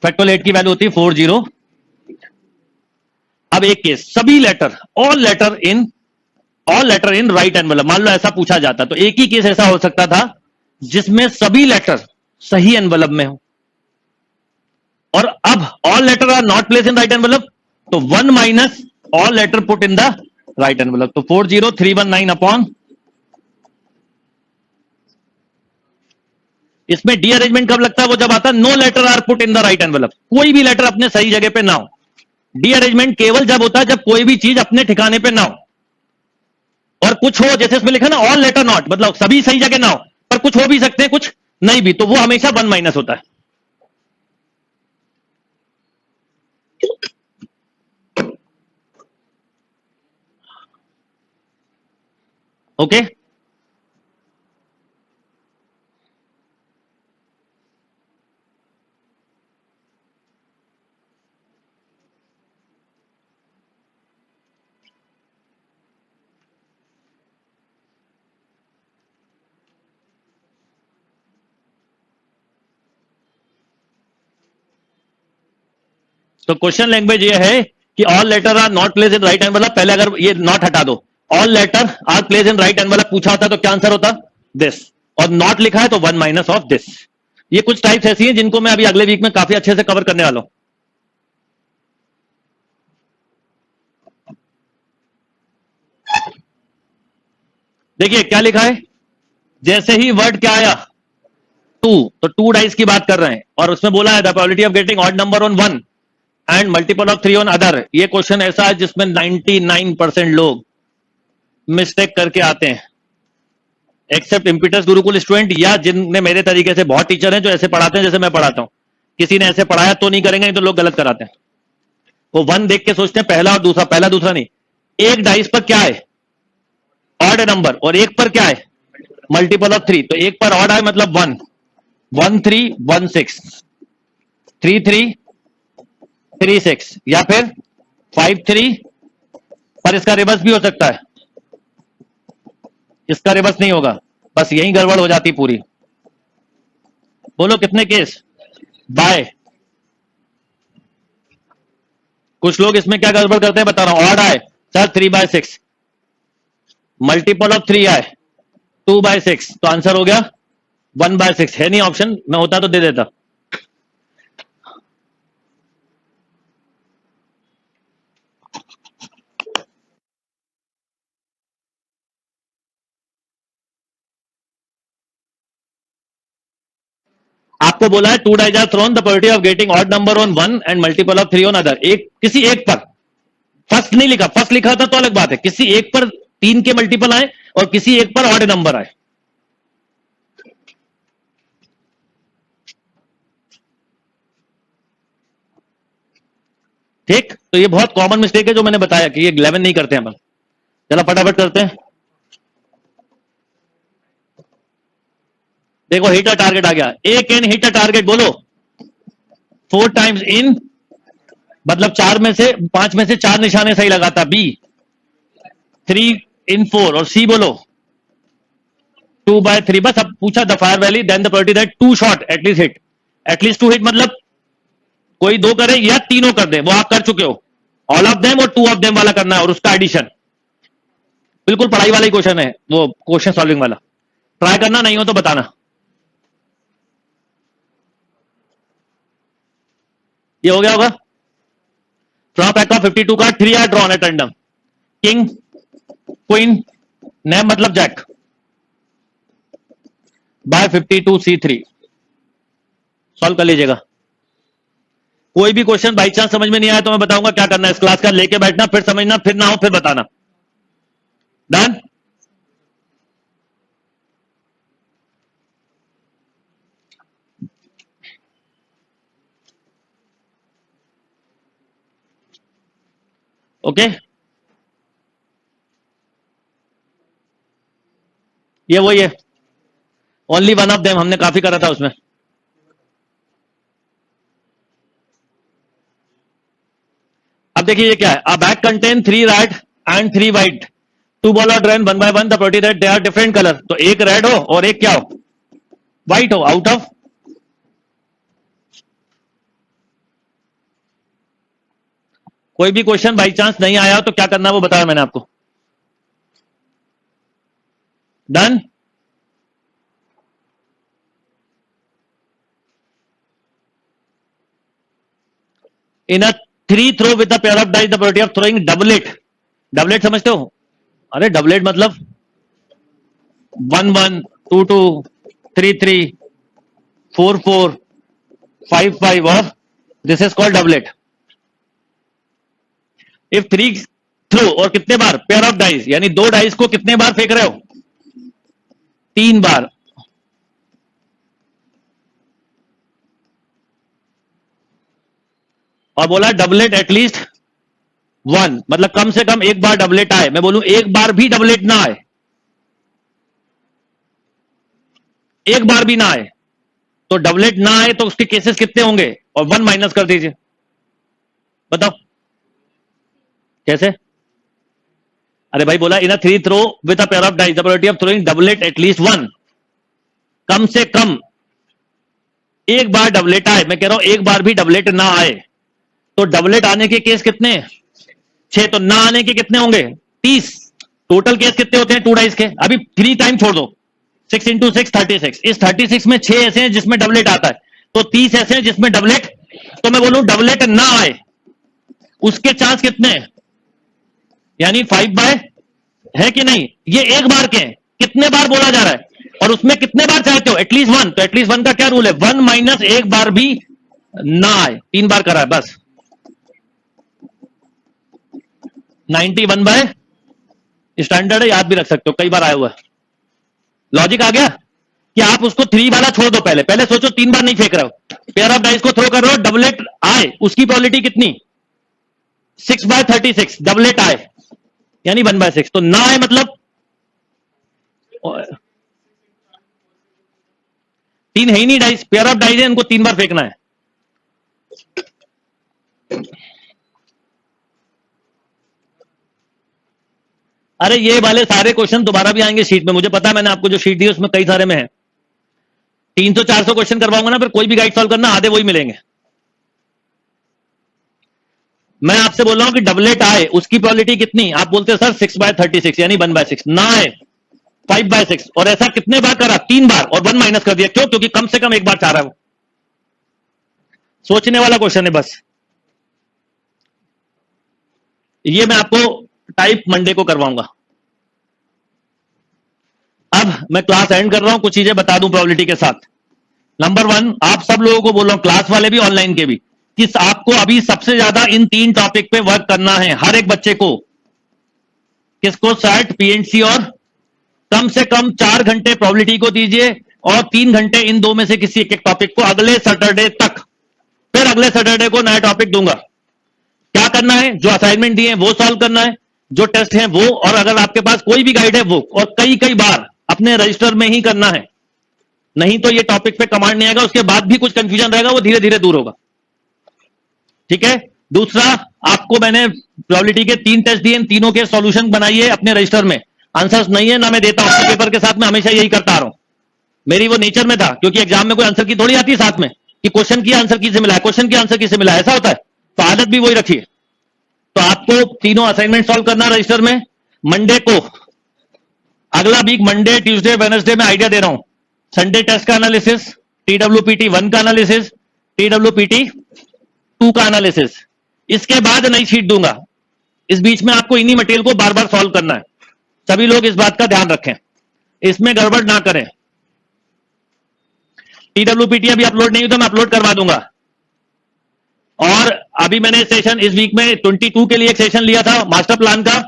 फैक्टोरियल 8 की वैल्यू होती है 40। अब एक केस, सभी letter, all letter in right envelope, मान लो ऐसा पूछा जाता, तो एक ही केस ऐसा हो सकता था जिसमें सभी लेटर सही एनवेलप में हो। और अब all letter are not place in right envelope, तो 1 minus all letter put in the right envelope, तो 40319 अपॉन, इसमें डी अरेंजमेंट कब लगता है, वो जब आता है no letter are put in the right envelope, कोई भी लेटर अपने सही जगह पे ना हो। डी अरेंजमेंट केवल जब होता है जब कोई भी चीज अपने ठिकाने पे ना हो, और कुछ हो, जैसे इसमें लिखा ना ऑल लेटर नॉट, मतलब सभी सही जगह ना हो, पर कुछ हो भी सकते हैं कुछ नहीं भी, तो वो हमेशा 1 माइनस होता है। ओके, तो क्वेश्चन लैंग्वेज ये है कि all letter are not place in right envelope, पहले अगर ये नॉट हटा दो, all letter are place in right envelope पूछा होता तो क्या आंसर होता, दिस, और नॉट लिखा है तो 1 माइनस ऑफ दिस। ये कुछ टाइप्स ऐसी हैं जिनको मैं अभी अगले वीक में काफी अच्छे से कवर करने वाला हूं। देखिए क्या लिखा है, जैसे ही वर्ड क्या आया 2, तो 2 डाइस की बात कर रहे हैं, और उसमें बोला है the probability of getting odd number on 1 and multiple of 3 on other. ये क्वेश्चन ऐसा है जिसमें 99% लोग मिस्टेक करके आते हैं, एक्सेप्ट इम्पीटस गुरुकुल स्टूडेंट, या जिनने मेरे तरीके से, बहुत टीचर हैं जो ऐसे पढ़ाते हैं जैसे मैं पढ़ाता हूं, किसी ने ऐसे पढ़ाया तो नहीं करेंगे, नहीं तो लोग गलत कराते हैं। वो 1 देख के सोचते हैं पहला और दूसरा, पहला दूसरा नहीं, एक डाइस पर क्या है ऑड नंबर और एक पर क्या है मल्टीपल ऑफ 3, तो एक पर ऑड है मतलब 1 1 3 1 6 3 3 3 6, या फिर 5 3, पर इसका रिवर्स भी हो सकता है, इसका रिवर्स नहीं होगा, बस यही गड़बड़ हो जाती पूरी। बोलो कितने केस बाय। कुछ लोग इसमें क्या गड़बड़ करते हैं बता रहा हूं। ऑड आए सर 3/6, मल्टीपल ऑफ 3 आए 2/6, तो आंसर हो गया 1/6। है नहीं ऑप्शन, मैं होता तो दे देता। आपको बोला है 2 dice are thrown, the probability of getting odd number on one and multiple of 3 on other। एक किसी एक पर, फर्स्ट नहीं लिखा, फर्स्ट लिखा था तो अलग बात है, किसी एक पर 3 के मल्टीपल आए और किसी एक पर ऑड नंबर आए। ठीक, तो ये बहुत कॉमन मिस्टेक है जो मैंने बताया कि ये 11 नहीं करते हैं अपन। चलो फटाफट करते हैं। देखो हिट अ टारगेट आ गया। ए कैन हिट अ टारगेट, बोलो 4 times इन, मतलब 4 में से 5 में से 4 निशाने सही लगाता। बी 3 in 4, और सी बोलो 2/3। बस अब पूछा the fire valley then the probability that 2 shot at least hit. At least 2 hit मतलब कोई 2 करे या तीनों कर दे, वो आप कर चुके हो। ऑल ऑफ देम और 2 ऑफ देम वाला करना है और उसका एडिशन। बिल्कुल पढ़ाई वाला ही क्वेश्चन है, वो क्वेश्चन सॉल्विंग वाला। ट्राई करना, नहीं हो तो बताना। ये हो गया होगा। ड्रॉ पैक ऑफ 52 का 3 are drawn at random. King, queen, knave मतलब जैक बाय 52 C3। सॉल्व कर लीजिएगा। कोई भी क्वेश्चन बाई चांस समझ में नहीं आया तो मैं बताऊंगा क्या करना है। इस क्लास का लेके बैठना, फिर समझना, फिर ना हो फिर बताना। डन। ओके, ये वही है, ओनली वन ऑफ देम, हमने काफी करा था उसमें। अब देखिए ये क्या है। A bag contain 3 red and 3 white, 2 ball are drawn 1 by 1, the probability that they are different colour. तो एक रेड हो और एक क्या हो, व्हाइट हो। आउट ऑफ, कोई भी क्वेश्चन बाई चांस नहीं आया तो क्या करना है वो बताया मैंने आपको। Done. In a 3 throw with a pair of dice the probability of throwing doublet. Doublet समझते हो? अरे डबलेट मतलब 1 1, 2 2, 3 3, 4 4, 5 5, और this is called doublet. If 3 throw, और कितने बार, पेयर ऑफ डाइस, यानी 2 डाइस को कितने बार फेंक रहे हो, 3 बार। और बोला डबलेट एटलीस्ट 1, मतलब कम से कम एक बार डबलेट आए। मैं बोलूं एक बार भी डबलेट ना आए, एक बार भी ना आए, तो डबलेट ना आए तो उसके केसेस कितने होंगे, और 1 माइनस कर दीजिए। बताओ कैसे। अरे भाई बोला in a 3 throw with a pair of dice the probability of throwing doublet at least 1, कम से कम एक बार डबलेट आए। मैं कह रहा हूं एक बार भी डबलेट ना आए, तो डबलेट आने के केस कितने, 6, तो ना आने के कितने होंगे, 30। टोटल केस कितने होते हैं 2 डाइस के, अभी 3 टाइम छोड़ दो, 6 इंटू 6 36। इस 36 में 6 ऐसे हैं जिसमें डबलेट आता है, तो 30 ऐसे हैं जिसमें डबलेट, तो मैं बोलूं डबलेट ना आए उसके चांस कितने हैं, यानी 5 बाय, है कि नहीं। ये एक बार के हैं, कितने बार बोला जा रहा है, और उसमें कितने बार चाहते हो, एटलीस्ट 1। तो एटलीस्ट 1 का क्या रूल है, 1 माइनस एक बार भी ना आए। 3 बार करा है बस। 91 बाय स्टैंडर्ड है, याद भी रख सकते हो, कई बार आया हुआ है। लॉजिक आ गया कि आप उसको 3 वाला छोड़ दो, पहले पहले सोचो 3 बार नहीं फेंक रहे हो, पेयर ऑफ डाइस को थ्रो कर रहे हो, डबलेट आए उसकी प्रोबेबिलिटी कितनी, 6/36, डबलेट आए यानी 1/6, तो ना आए मतलब 3 है ही नहीं डाइस, पेयर ऑफ डाइस है, इनको 3 बार फेंकना है। अरे ये वाले सारे क्वेश्चन दोबारा भी आएंगे शीट में, मुझे पता है, मैंने आपको जो शीट दी उसमें कई सारे में है। 300-400 क्वेश्चन करवाऊंगा ना, फिर कोई भी गाइड सॉल्व करना, आधे वही मिलेंगे। मैं आपसे बोल रहा हूं कि डबलेट आए, उसकी प्रोबेबिलिटी कितनी? आप बोलते हो सर 6/36 यानी 1/6। ना आए 5/6। और ऐसा कितने बार करा? 3 बार, और 1 माइनस कर दिया। क्यों? क्योंकि कम से कम एक बार चाह रहा है वो। सोचने वाला क्वेश्चन है बस। ये मैं आपको टाइप मंडे को करवाऊंगा। अब मैं क्लास एंड कर रहा हूं, कुछ चीजें बता दूं प्रोबेबिलिटी के साथ। नंबर 1, आप सब लोगों को बोल रहा हूं, क्लास वाले भी ऑनलाइन के भी, कि आपको अभी सबसे ज्यादा इन 3 टॉपिक पे वर्क करना है, हर एक बच्चे को। किसको? सैट, पीएनसी, और कम से कम 4 घंटे प्रोबेबिलिटी को दीजिए, और 3 घंटे इन दो में से किसी एक टॉपिक को अगले सैटरडे तक। फिर अगले सैटरडे को नया टॉपिक दूंगा। क्या करना है? जो असाइनमेंट दिए हैं वो सॉल्व करना है, जो टेस्ट है वो, और अगर आपके पास कोई भी गाइड है वो, और कई कई बार अपने रजिस्टर में ही करना है। नहीं तो ये टॉपिक पे कमांड नहीं आएगा, उसके बाद भी कुछ कंफ्यूजन रहेगा, वो धीरे धीरे दूर होगा। ठीक है? दूसरा, आपको मैंने प्रोबेबिलिटी के 3 टेस्ट दिए, तीनों के सॉल्यूशन बनाइए अपने रजिस्टर में। आंसर्स नहीं है ना मैं देता हूं पेपर के साथ में, हमेशा यही करता आ रहा हूं। मेरी वो नेचर में था, क्योंकि एग्जाम में कोई आंसर की थोड़ी आती है साथ में कि क्वेश्चन की आंसर की से मिला है, क्वेश्चन की आंसर की से मिला है, ऐसा होता है। तो आदत भी वही रखिए। तो आपको तीनों असाइनमेंट सॉल्व करना रजिस्टर में। मंडे को, अगला वीक मंडे, ट्यूसडे, वेडनेसडे में आइडिया दे रहा हूं। संडे टेस्ट का एनालिसिस, TWPT 1 का एनालिसिस, TWPT 2 का एनालिसिस। इसके बाद नई शीट दूंगा। इस बीच में आपको इन्हीं मटेरियल को बार बार सॉल्व करना है। सभी लोग इस बात का ध्यान रखें, इसमें गड़बड़ ना करें। TWPT अभी अपलोड नहीं हुई तो मैं अपलोड करवा दूंगा। और अभी मैंने सेशन इस वीक में 22 के लिए एक सेशन लिया था मास्टर प्लान का।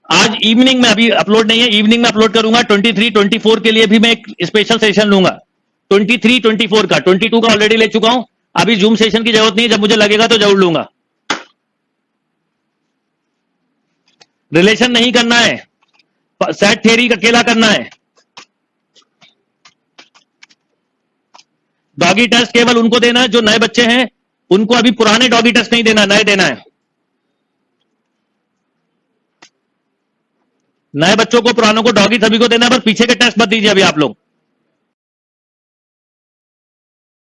आज इवनिंग में, अभी अपलोड नहीं है, इवनिंग में अपलोड करूंगा। 23, 24 के लिए भी मैं एक स्पेशल सेशन लूंगा। 23, 24 का, 22 का ऑलरेडी ले चुका हूं। अभी जूम सेशन की जरूरत नहीं है, जब मुझे लगेगा तो जरूर लूंगा। रिलेशन नहीं करना है, सेट थ्योरी अकेला करना है। डॉगी टेस्ट केवल उनको देना है जो नए बच्चे हैं, उनको अभी पुराने डॉगी टेस्ट नहीं देना, नए देना है। नए बच्चों को, पुरानों को डॉगी सभी को देना है, पर पीछे के टेस्ट मत दीजिए अभी आप लोग।